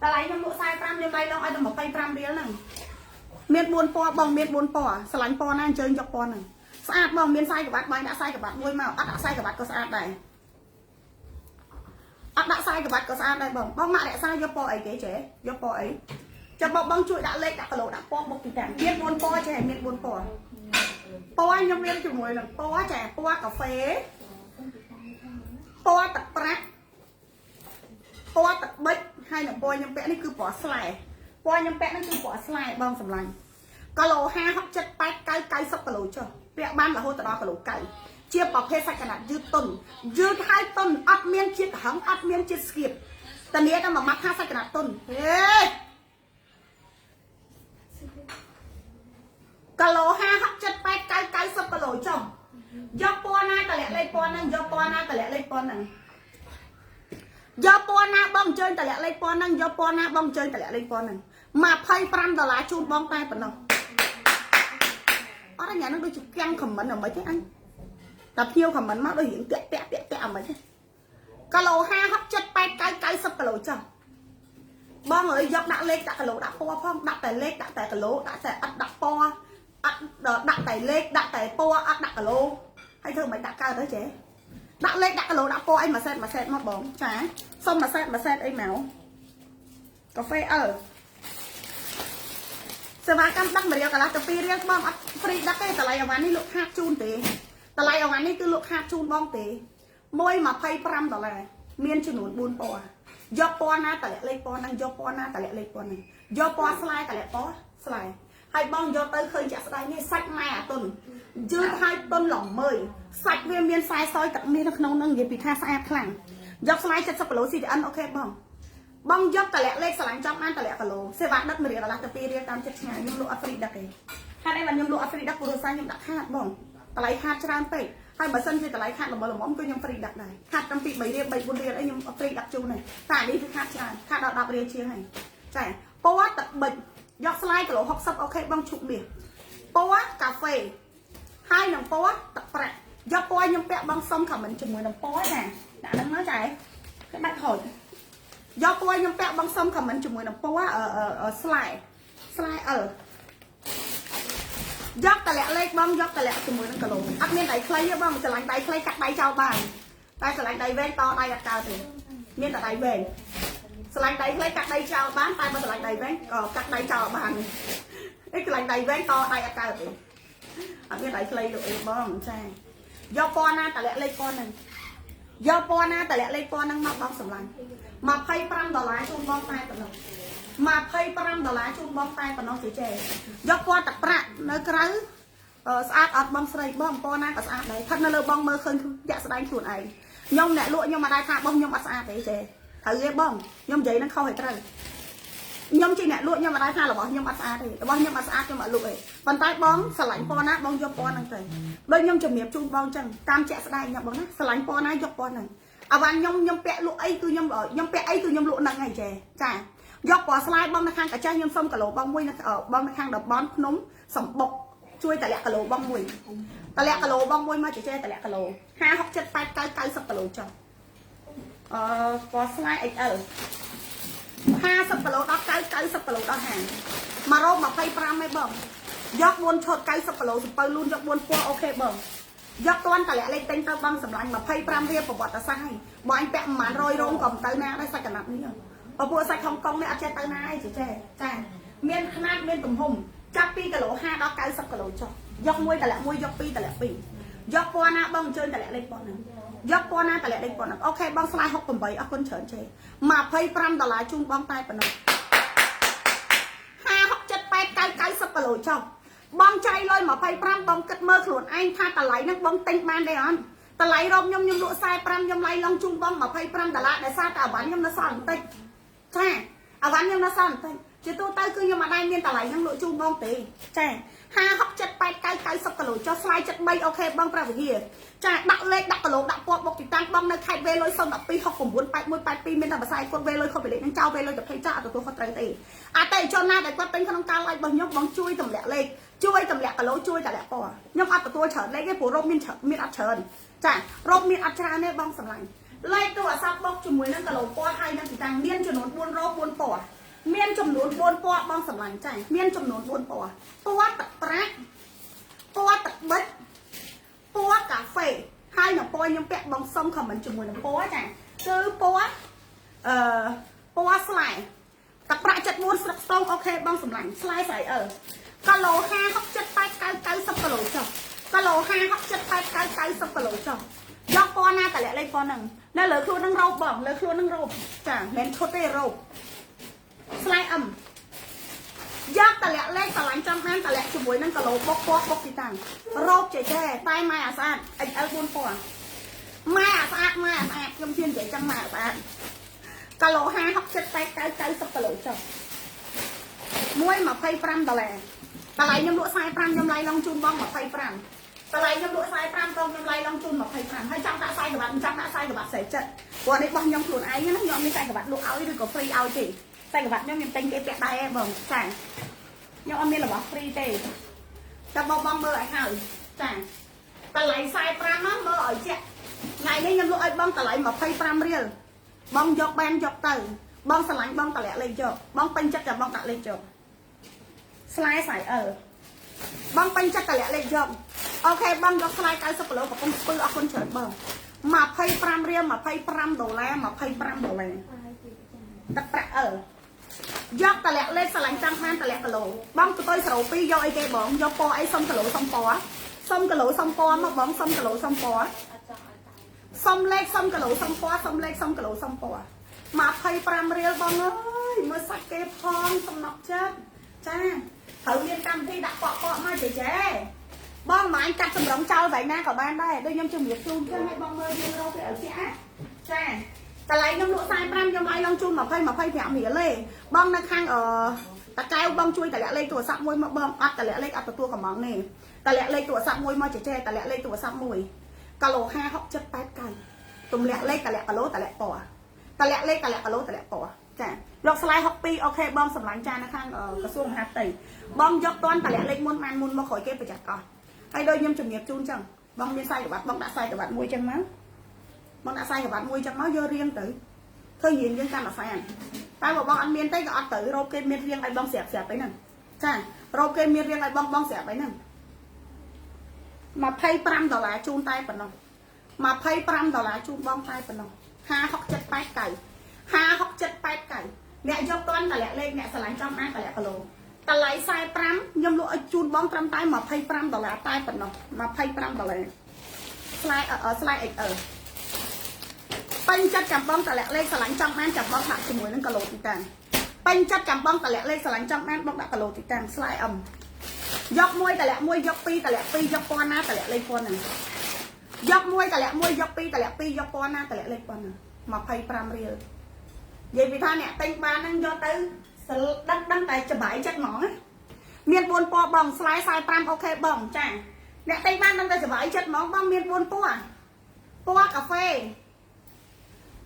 ตะไหลยำลูกไซปรำยำไรลองเอามา25 เรียนั่งเมียนบุญปอบองเมียนบุญปอสลันปอนั่นเจอยกปอนั่งสะอาดบองเมียนไซกับบัดใบด่าไซกับบัดมวยมาอัดไซกับบัดก็สะอาดได้อัดไซกับบัดก็สะอาดได้บ้องมาแดดไซยกปอไอ้เก๋เจ๋ยกปอไอ้จะบ้องช่วยด่าเล็กด่ากระโหลกด่าปอบกติดแต่เมียนบุญปอเจ๋เมียนบุญปอยังเมียนจุ่มวยเลยปอเจ๋ปอกาแฟปอตักปลาปอตักเบ็ดให้หนุ่มปอยังแปะนี่คือปอสไลด์ปอยังแปะนั่นคือปอสไลด์บ้องสำลังกะโหล5 6 7 8 9 10กะโหลจ้ะเปียบ้านละโหตระกะโหลไก่เจี๊ยบประเภทใส่ขนาดยืดต้นยืดให้ต้นอัดเมียนจิตหังอัดเมียนจิตเสียบตอนนี้ต้องมามัดท่าใส่ขนาดต้นเฮ้กะโหล5 6 7 8 9 10กะโหลจ้ะยกปอหน้าตะแหลกเลยปอนั่งยกปอหน้าตะแหลกเลยปอนั่งยกปอหน้าบ้องเจนตะแหลกเลยปอนั่งยกปอหน้าบ้องเจนตะแหลกเลยปอนั่งมา$25จูนบ้องใต้ปนน้องở đây nhà nó đôi chụp kem khẩm mẫn ở mấy thế anh tập hiêu khẩm mẫn mắc đôi hiện tẹt ở mấy thế cà lô 5 6 7 8 10 cà lô chẳng bong ơi dọc đã lên đã cà lô đã po phong đã tại lên đã tại cà lô đã tại ắt đã po ắt đã tại lên đã tại po ắt đã cà lô hay thưa mày đã cao đấy chế đã lên đã cà lô đã po anh mà xét mà bóng trái xong mà xét anh mèo cà phê សេវាកម្មដឹកម្រៀលកន្លះទៅ2រៀលបងអត់ហ្វ្រីដឹកទេតម្លៃអាវ៉ាន់នេះលក់ខាតជូនទេតម្លៃអាវ៉ាន់នេះគឺលក់ខាតជូនបងទេ$125មានចំនួន4ពណ៌យកពណ៌ណាតម្លាក់លេខពណ៌ហ្នឹងយកពណ៌ណាតម្លាក់លេខពណ៌ហ្នឹងយកពណ៌ស្លែតម្លាក់ពណ៌ស្លែហើយបងយកទៅឃើញចាក់ស្ដាយនេះសាច់ម៉ែអាតុនយឺតហើយតុនឡំមើយសាច់វាមានខ្សែសយទឹកមាននៅក្នុងហ្នឹងនិយាយពីថាស្អាតខ្លាំងយកស្លែ70គីឡូ CTN អូខេបងយកតម្លាក់លេខស្រឡាញ់ចាំបានតម្លាក់គីឡូសេវាដឹក1រៀលកន្លះទៅ2រៀលតាមចិត្តឆ្ងាយខ្ញុំលក់អត់ហ្វ្រីដឹកទេហេតុអីបានខ្ញុំលក់អត់ហ្វ្រីដឹកព្រោះសារខ្ញុំដាក់ខាតបងតម្លៃខាតច្រើនពេកហើយបើសិនជាតម្លៃខាតល្មមគឺខ្ញុំហ្វ្រីដឹកដែរខាតតាំងពី3រៀល3 4រៀលអីខ្ញុំអត់ហ្វ្រីដឹកជូនទេតែនេះគឺខាតច្រើនខាតដល់10រៀលជាងហើយចាពណ៌ទឹកប៊ិចយកស្លាយគីឡូ60អូខេបងឈុកមាសពណ៌កាហ្វេហើយនឹងពណ៌ទឹកប្រាក់យកពណ៌ខ្ញុំពាក់បងសុំខមមិនជាមួយនឹងពណ៌ណាដាក់ហ្នឹងមកចាគេបាច់ហូចយកពណ៌ខ្ញុំពាក់បងសុំខមមិនជាមួយនឹងពណ៌ស្លែយកតម្លាក់លេខបងយកតម្លាក់ជាមួយនឹងគីឡូអត់មានដៃខ្លីទេបងឆ្លាញ់ដៃខ្លីកាត់ដៃចោលបានតែឆ្លាញ់ដៃវែងតដៃអត់កើតទេមានតែដៃវែងឆ្លាញ់ដៃខ្លីកាត់ដៃចោលបានតែបើឆ្លាញ់ដៃវែងក៏កាត់ដៃចោលបានអីឆ្លាញ់ដៃវែងតដៃអត់កើតទេអត់មានដៃខ្លីលោកអីបងចាយកពណ៌ណាតម្លាក់លេខពណ៌ហ្នឹងយកពណ៌ណាតម្លាក់លេខពណ៌ហ្នឹងមកបងសម្លាញ់$25ជូនបងតែប៉ុណ្ណោះ$25ជូនបងតែប៉ុណ្ណោះចេយកពណ៌ទឹកប្រាក់នៅក្រៅស្អាតអត់បងស្រីបងពណ៌ណាក៏ស្អាតដែរស្ថិតនៅលើបងមើលឃើញជាក់ស្ដែងខ្លួនឯងខ្ញុំអ្នកលក់ខ្ញុំមិនដែរថាបងខ្ញុំអត់ស្អាតទេចេត្រូវទេបងខ្ញុំនិយាយនឹងខុសឲ្យត្រូវខ្ញុំជាអ្នកលក់ខ្ញុំមិនដែរថារបស់ខ្ញុំអត់ស្អាតទេរបស់ខ្ញុំអត់ស្អាតខ្ញុំអត់លក់ទេប៉ុន្តែបងស្រឡាញ់ពណ៌ណាបងយកពណ៌ហ្នឹងទៅដូចខ្ញុំជំរាបជូនបងចឹងតាមជាក់ស្ដែងខ្ញុំបងណាស្រឡាញ់ពណ៌ណាយកពណ៌ហ្នឹងអាវ៉ាន់ខ្ញុំពាក់លក់អីគឺខ្ញុំពាក់អីគឺខ្ញុំលក់ហ្នឹងហើយចាយកពណ៌ស្លាយបងនៅខាងកាចាស់ខ្ញុំសុំគីឡូបងមួយបងនៅខាងតំបន់ភ្នំសំបុកជួយតម្លាក់គីឡូបងមួយតម្លាក់គីឡូបងមួយមកចេះតម្លាក់គីឡូ5 6 7 8 9 90គីឡូចុះពណ៌ស្លាយ XL 50គីឡូដល់90គីឡូដល់ហាង125ឯងបងយក4ឈុត90គីឡូសំពៅលូនយក4ពណ៌អូខេបងយកតាន់តម្លាក់លេខទិញទៅបងសម្លាញ់25រៀលប្រវត្តិសាស្ត្រហើយបងអញពាក់100រោងក៏មិនទៅណាដែរសាច់កណាត់នេះពួកសាច់ហុងកុងនេះអត់ចេះទៅណាឯងចាមានຂະຫນាតមានទំហំចាប់ពីគីឡូ5ដល់90គីឡូចុះយក1តម្លាក់1យក2តម្លាក់2យកពណ៌ណាបងអញ្ជើញតម្លាក់លេខពណ៌ហ្នឹងយកពណ៌ណាតម្លាក់លេខពណ៌ហ្នឹងអូខេបងស្លាយ68អរគុណច្រើនចេ$25ជូនបងតែប៉ុណ្ណោះ5 6 7 8 9 90គីឡូចុះបងចៃលុយ25បងគិតមើលខ្លួនឯងថាតម្លៃហ្នឹងបងទិញបានទេអត់តម្លៃរោមខ្ញុំលក់45ខ្ញុំឡាយឡងជូនបង$25ដោយសារតែអាវ៉ាន់ខ្ញុំនៅសល់បន្តិចចាអាវ៉ាន់ខ្ញុំនៅសល់បន្តិចជាទូទៅគឺខ្ញុំអត់ដែរមានតម្លៃហ្នឹងលក់ជូនបងទេចា5 6 7 8 9 90គីឡូចុះស្លាយ73អូខេបងប្រាវិហាចាដាក់លេខដាក់គីឡូដាក់ពណ៌បុកទីតាំងបងនៅខេត្តវេលុយ012 69 81 82មានតែភាសាគាត់វេលុយខុសពីលេខហ្នឹងចោលវេលុយទៅភ័យចាអត់ទទួលខុសត្រូវទេអតិថិជនណាដែលគាត់ទិញក្នុងការឡាយរបស់ខ្ញុំបងជួយតម្លាក់លេខជួយតម្លាក់គីឡូជួយតម្លាក់ពណ៌ខ្ញុំអត់ទទួលច្រើនលេខទេព្រោះរោមមានអត់ច្រើនចារោមមានអត់ច្រើនទេបងសម្លាញ់លេខទូរស័ព្ទបុកជាមួយនឹងគីឡូពណ៌ហើយនឹងទីតាំងមានចំនួន4រោម4ពណ៌មានចំនួន4ពណ៌បងសម្លាញ់ចាមានចំនួន4ពណ៌ពណ៌ទឹកប្រាក់ពណ៌ទឹកប៊ិចពណ៌កាហ្វេហើយនឹងពណ៌ខ្ញុំពាក់បងសុំខមមិនជាមួយនឹងពណ៌ចាគឺពណ៌ពណ៌ស្លែទឹកប្រាក់74ស្រុកស្ទងអូខេបងសម្លាញ់ស្លែស្អីគីឡូ5 6 7 8 9 90គីឡូចុះគីឡូ5 6 7 8 9 90គីឡូចុះយកពណ៌ណាតម្លាក់លេខពណ៌ហ្នឹងនៅលើខ្លួននឹងរោបបងលើខ្លួននឹងរោបចាមិនមែនឈុតទេរោបស្លែយកតម្លាក់លេខឆ្លាញ់ចំហានតម្លាក់ជាមួយនឹងគីឡូបុកពណ៌បុកទីតាំងរោបចេះតែម៉ែអាស្អាត XL 4ពណ៌ម៉ែអាស្អាតខ្ញុំជឿនិយាយចឹងម៉ែអាស្អាតគីឡូ5 6 7 8 9 90គីឡូចុះ$125តម្លៃខ្ញុំលក់45ខ្ញុំឡាយឡងជូនបង25តម្លៃខ្ញុំលក់45បងខ្ញុំឡាយឡងជូន25ហើយចង់ដាក់ខ្សែក្រវ៉ាត់ចង់ដាក់ខ្សែក្រវ៉ាត់ស្រីចិត្តព្រោះនេះរបស់ខ្ញុំខ្លួនឯងណាខ្ញុំមានខ្សែក្រវ៉ាត់លក់ឲ្យឬក៏ហ្វ្រីឲ្យទេខ្សែក្រវ៉ាត់ខ្ញុំទិញគេពាក់ដែរបងចាខ្ញុំអត់មានរបស់ហ្វ្រីទេតែបងមើលឲ្យហើយចាតម្លៃ45មកមើលឲ្យជាក់ថ្ងៃនេះខ្ញុំលក់ឲ្យបងតម្លៃ25រៀលបងយកបានយកទៅបងស្រឡាញ់បងតម្លាក់លេខយកបងពេញចិត្តតែបងដាក់លេខយកស្លាយស្អីបងពេញចិត្តតម្លាក់លេខយកអូខេបងយកស្លាយ90គីឡូកំពុងស្ពឺអរគុណច្រើនបង25រៀល$25 $25ទឹកប្រាក់ទឹកប្រាក់ យកតលាក់លេខស្រឡាញ់ចាំបានតលាក់គីឡូបងទៅស្រូវ2យកអីគេបងយកពណ៌អីសុំគីឡូសុំពណ៌សុំគីឡូសុំពណ៌មកបងសុំគីឡូសុំពណ៌សុំលេខសុំគីឡូសុំពណ៌សុំលេខសុំគីឡូសុំពណ៌25រៀលបងអើយមើលសាច់គេផងសំណប់ចិត្តចាត្រូវមានកម្មវិធីដាក់ប៉ក់មកចេះបងម៉ាញកាត់សម្រងចោលvậyណាក៏បានដែរដូចខ្ញុំជំរាបជូនចឹងឲ្យបងមើលយើងរកទៅឲ្យចាចាកន្លែងខ្ញុំលក់45ខ្ញុំឲ្យឡងជូន20 25រៀលទេបងនៅខាងតាកែវបងជួយតម្លាក់លេខទូរស័ព្ទមួយមកបងអត់តម្លាក់លេខអត់ទទួលកំងនេះតម្លាក់លេខទូរស័ព្ទមួយមកចេះតម្លាក់លេខទូរស័ព្ទមួយគីឡូ5 6 7 8 9ទម្លាក់លេខតម្លាក់គីឡូតម្លាក់ពណ៌តម្លាក់លេខតម្លាក់គីឡូតម្លាក់ពណ៌ចាយកស្លាយ62អូខេបងសម្លាញ់ចាននៅខាងក្រសួងមហាផ្ទៃបងយកតន់តម្លាក់លេខមុនបានមុនមកក្រោយគេប្រចាំអស់ហើយដូចខ្ញុំជំរាបជូនចឹងបងមានខ្សែក្រវ៉ាត់បងដាក់ខ្សែក្រវ៉ាត់មួយចឹងមកបងដាក់ខ្សែក្រវ៉ាត់មួយចឹងមកយករៀងទៅឃើញរៀងយើងកាន់អាហ្វានតែបើបងអត់មានទេក៏អត់ទៅរោគគេមានរៀងឲ្យបងស្រាប់ទៅហ្នឹងចារោគគេមានរៀងឲ្យបងស្រាប់ទៅហ្នឹង$25ជូនតែប៉ុណ្ណោះ$25ជូនបងតែប៉ុណ្ណោះ5 6 7 8 9 5 6 7 8 9អ្នកយកតន់តម្លាក់លេខអ្នកឆ្លាញ់ចំអានតម្លាក់គីឡូតម្លៃ45ខ្ញុំលក់ឲ្យជូនបងត្រឹមតែ$25តែប៉ុណ្ណោះ$25ស្លាយXL ពេញចិត្តចាំបងតម្លាក់លេខឆ្លាញ់ចំអានចាំបងដាក់ជាមួយនឹងគីឡូទីតាំងពេញចិត្តចាំបងតម្លាក់លេខឆ្លាញ់ចំអានបងដាក់គីឡូទីតាំងស្លាយយកមួយតម្លាក់មួយយកពីរតម្លាក់ពីរយកពណ៌ណាតម្លាក់លេខពណ៌ហ្នឹងយកមួយតម្លាក់មួយយកពីរតម្លាក់ពីរយកពណ៌ណាតម្លាក់លេខពណ៌ហ្នឹង25រៀលនិយាយពីថាអ្នកទិញបានហ្នឹងយកទៅដឹងតែច្បាយចិត្តហ្មងមាន4ពណ៌បងស្លាយ45អូខេបងចាអ្នកទិញបានដឹងតែច្បាយចិត្តហ្មងបងមាន4ពណ៌ពណ៌កាហ្វេ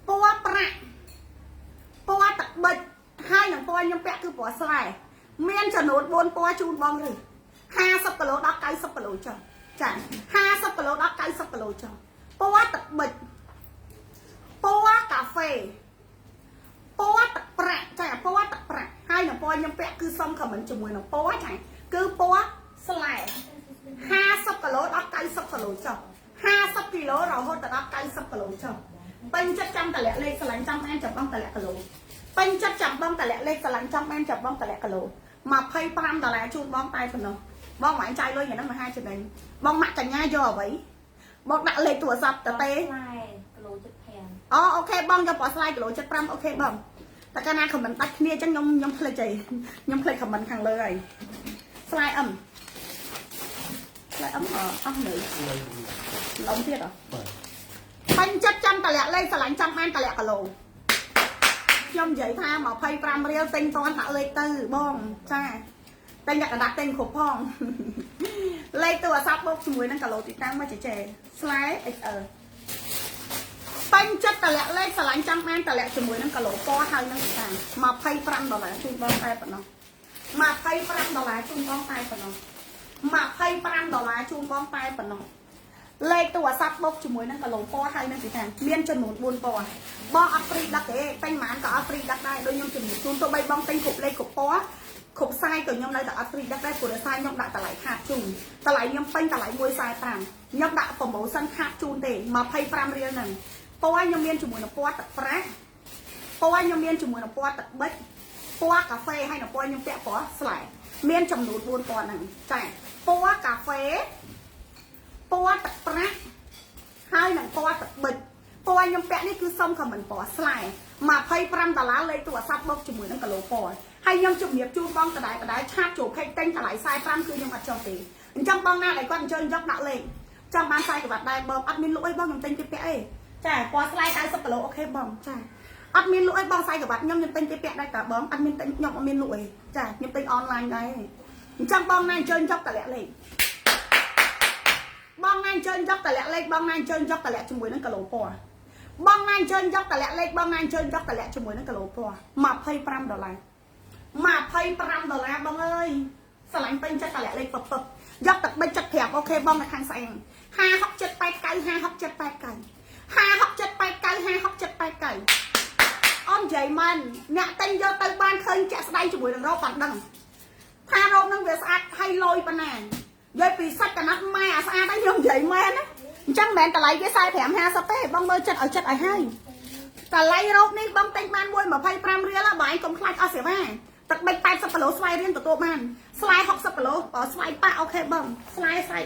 ពណ៌ប្រាក់ពណ៌ទឹកបិចហើយនឹងពណ៌ខ្ញុំពាក់គឺពណ៌ស្លែមានចំនួន4ពណ៌ជូនបងឬ50គីឡូដល់90គីឡូចុះចា50គីឡូដល់90គីឡូចុះពណ៌ទឹកបិចពណ៌កាហ្វេពណ៌ទឹកប្រាក់ចាពណ៌ទឹកប្រាក់ហើយនឹងពណ៌ខ្ញុំពាក់គឺសុំខមមិនជាមួយនឹងពណ៌ចាគឺពណ៌ស្លែ50គីឡូដល់90គីឡូចុះ50គីឡូរហូតដល់90គីឡូចុះពេញចិត្តចាំតម្លាក់លេខឆ្លាញ់ចាំអានចាំបងតម្លាក់គីឡូពេញចិត្តចាំបងតម្លាក់លេខឆ្លាញ់ចាំអានចាំបងតម្លាក់គីឡូ$25ជូនបងតែប៉ុណ្ណោះបងមិនចាយលុយយ៉ាងហ្នឹងមហាចំណេញបងម៉ាក់កញ្ញាយកអ្វីបងដាក់លេខទូរស័ព្ទទៅទេគីឡូ75អូខេបងយកពណ៌ស្លាយគីឡូ75អូខេបងតែកាលណាខមមិនដាច់គ្នាអញ្ចឹងខ្ញុំភ្លេចអីខ្ញុំភ្លេចខមមិនខាងលើហើយស្លាយស្លាយអស់នៅឡំទៀតពេញចិត្តចាំតម្លាក់លេខឆ្លាញ់ចាំអានតម្លាក់គីឡូខ្ញុំនិយាយថា25រៀលទិញតន់ដាក់លេខទៅបងចាតែអ្នកកណ្ដាប់ទិញគ្រប់ផងលេខទូរស័ព្ទបូកជាមួយនឹងគីឡូទីតាំងមកចេះស្លែ XL ពេញចិត្តតម្លាក់លេខឆ្លាញ់ចាំអានតម្លាក់ជាមួយនឹងគីឡូពណ៌ហើយនឹងទីតាំង$25ជូនបងតែប៉ុណ្ណោះ$25ជូនបងតែប៉ុណ្ណោះ$25ជូនបងតែប៉ុណ្ណោះលេខទូរស័ព្ទបូកជាមួយនឹងគីឡូពណ៌ហើយនឹងទីតាំងមានចំនួន4ពណ៌បងអត់ព្រីដឹកទេទិញប៉ុន្មានក៏អត់ព្រីដឹកដែរដូចខ្ញុំជំរាបជូនទៅបីបងទិញគ្រប់លេខគ្រប់ពណ៌គ្រប់ខ្សែក៏ខ្ញុំនៅតែអត់ព្រីដឹកដែរព្រោះខ្សែខ្ញុំដាក់តម្លៃខាតជូនតម្លៃខ្ញុំពេញតម្លៃ145ខ្ញុំដាក់ប្រម៉ូសិនខាតជូនទេ25រៀលហ្នឹងពណ៌ខ្ញុំមានជាមួយនឹងពណ៌ទឹកប្រាក់ពណ៌ខ្ញុំមានជាមួយនឹងពណ៌ទឹកបិចពណ៌កាហ្វេហើយនឹងពណ៌ខ្ញុំពាក់ពណ៌ស្លែមានចំនួន4ពណ៌ហ្នឹងចាពណ៌កាហ្វេពណ៌ទឹកប្រាក់ហើយនឹងពណ៌ទឹកបិចពណ៌ខ្ញុំពាក់នេះគឺសុំខមមិនពណ៌ស្លែ$25លេខទូរស័ព្ទបូកជាមួយនឹងគីឡូពណ៌ហើយខ្ញុំជំរាបជូនបងដដែលឆាតចូលខេកទិញតម្លៃ45គឺខ្ញុំអត់ចង់ទេអញ្ចឹងបងណាដែលគាត់អញ្ជើញយកដាក់លេខចង់បានខ្សែក្រវ៉ាត់ដែរបងអត់មានលក់អីបងខ្ញុំទិញទៅពាក់អីចាពណ៌ស្លែ90គីឡូអូខេបងចាអត់មានលក់អីបងខ្សែក្រវ៉ាត់ខ្ញុំទិញទៅពាក់ដែរតាបងអត់មានទិញខ្ញុំអត់មានលក់អីចាខ្ញុំទិញអនឡាញដែរអញ្ចឹងបងណាអញ្ជើញយកតម្លាក់លេខបងណាអញ្ជើញយកតម្លាក់លេខបងណាអញ្ជើញយកតម្លាក់ជាមួយនឹងគីឡូពណ៌បងណាអញ្ជើញយកតម្លាក់លេខបងណាអញ្ជើញយកតម្លាក់ជាមួយនឹងគីឡូពណ៌$25$25បងអើយស្រឡាញ់ពេញចិត្តតម្លាក់លេខពឹបយកទឹកបិច75អូខេបងនៅខាងស្អែក5 6 7 8 9 5 6 7 8 9 5 6 7 8 9 5 6 7 8 9អូននិយាយមែនអ្នកទិញយកទៅបានឃើញចាក់ស្ដែងជាមួយនឹងរោគបានដឹងថារោគនឹងវាស្អាតហើយលយប៉ុណ្ណានិយាយពីសាច់កណាត់ម៉ែអាស្អាតហ្នឹងខ្ញុំនិយាយមែនណាអញ្ចឹងមិនមែនតម្លៃវា45 50ទេបងមើលចិត្តឲ្យចិត្តឲ្យហើយ cả lấy rốt ní bông tinh man môi mà phay pram ria là bài công khai ở xỉa ba tật bạch 80 kg xoay riêng của tôi man slide 60 kg ở slide pa ok bông slide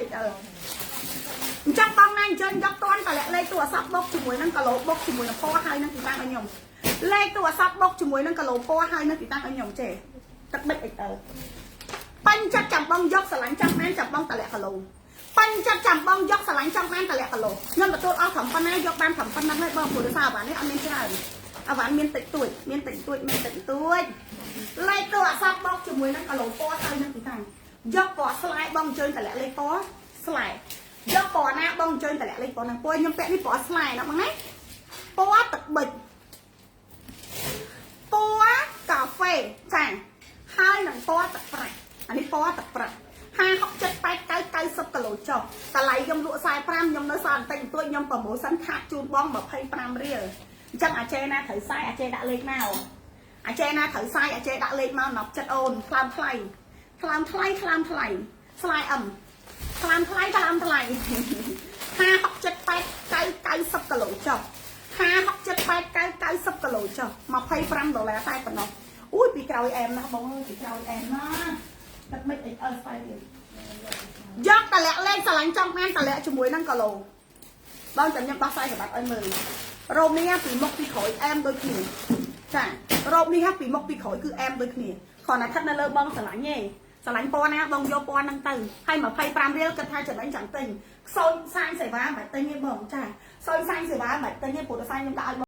trong bông này trên dốc toán cả lẹ lấyตัว sắp bốc ជាមួយ នឹង calo បុក ជាមួយ នឹង ពណ៌ ហើយ នឹង ទីតាំង ឲ្យ ខ្ញុំ លេខ ទូរស័ព្ទ បុក ជាមួយ នឹង calo ពណ៌ ហើយ នឹង ទីតាំង ឲ្យ ខ្ញុំ ចេះ ទឹក បិទ អី ទៅ បាញ់ ចាត់ ចាំបង យក ស្រឡាញ់ ចាំ បាន ចាំ បង តលាក់ calo បាញ់ ចាត់ ចាំ បង យក ស្រឡាញ់ ចាំ បាន តលាក់ calo ខ្ញុំ ទទួល អស់ ត្រឹម ប៉ុណ្ណា យក បាន ត្រឹម ប៉ុណ្ណឹង ហើយ បង ព្រោះ ដោយសារ អាវ៉ាន់ នេះ អត់ មាន ច្រើន អាវ៉ាន់ មាន តិច តួច មាន តិច តួច មាន តិច តួច លេខ ទូរស័ព្ទ បុក ជាមួយ នឹង calo ពណ៌ ហើយ នឹង ទីតាំង យក ពណ៌ slide បង ជើង តលាក់ លេខ ពណ៌ slideយកពណ៌ណាបងជើញតលាក់លេខពណ៌ណាពណ៌ខ្ញុំពាក់នេះពណ៌ស្លាយណាបងណាពណ៌ទឹកប៊ិចពណ៌កាហ្វេចាហើយនឹងពណ៌ទឹកប្រាក់អានេះពណ៌ទឹកប្រាក់50 70 80 90 គីឡូចុះតម្លៃខ្ញុំលក់45ខ្ញុំនៅសល់បន្តិចបន្តួចខ្ញុំប្រម៉ូសិនខាតជូនបង25រៀលអញ្ចឹងអាចេណាត្រូវសាយអាចេដាក់លេខមកអាចេណាត្រូវសាយអាចេដាក់លេខមកណប់ចិត្តអូនថ្លើមថ្លៃថ្លើមថ្លៃថ្លើមថ្លៃស្លាយអឹមថ្លើមថ្លៃថ្លើមថ្លៃ50 70 80 90 គីឡូចុះ50 70 80 90 គីឡូចុះ$25តែប៉ុណ្ណោះអូយពីក្រោយអែមណាស់បងអើយពីក្រោយអែមណាស់ទឹកមិនអីអើស្បែកយកតលាក់លេខស្រឡាញ់ចង់បានតលាក់ជាមួយនឹងគីឡូបងចាំខ្ញុំបោះស្រាយសម្បត្តិឲ្យមើលរ៉ូមីពីមុខពីក្រោយអែមដូចគ្នាចារ៉ូមីពីមុខពីក្រោយគឺអែមដូចគ្នាគ្រាន់តែស្ថិតនៅលើបងស្រឡាញ់ទេស្រឡាញ់ពណ៌ណាបងយកពណ៌ហ្នឹងទៅហើយ25រៀលគិតថាចំណេញចាំទិញសូនសាញ់សេវាមិនទិញទេបងចាសូនសាញ់សេវាមិនទិញទេព្រោះតែសាញ់ខ្ញុំដាក់ឲ្យ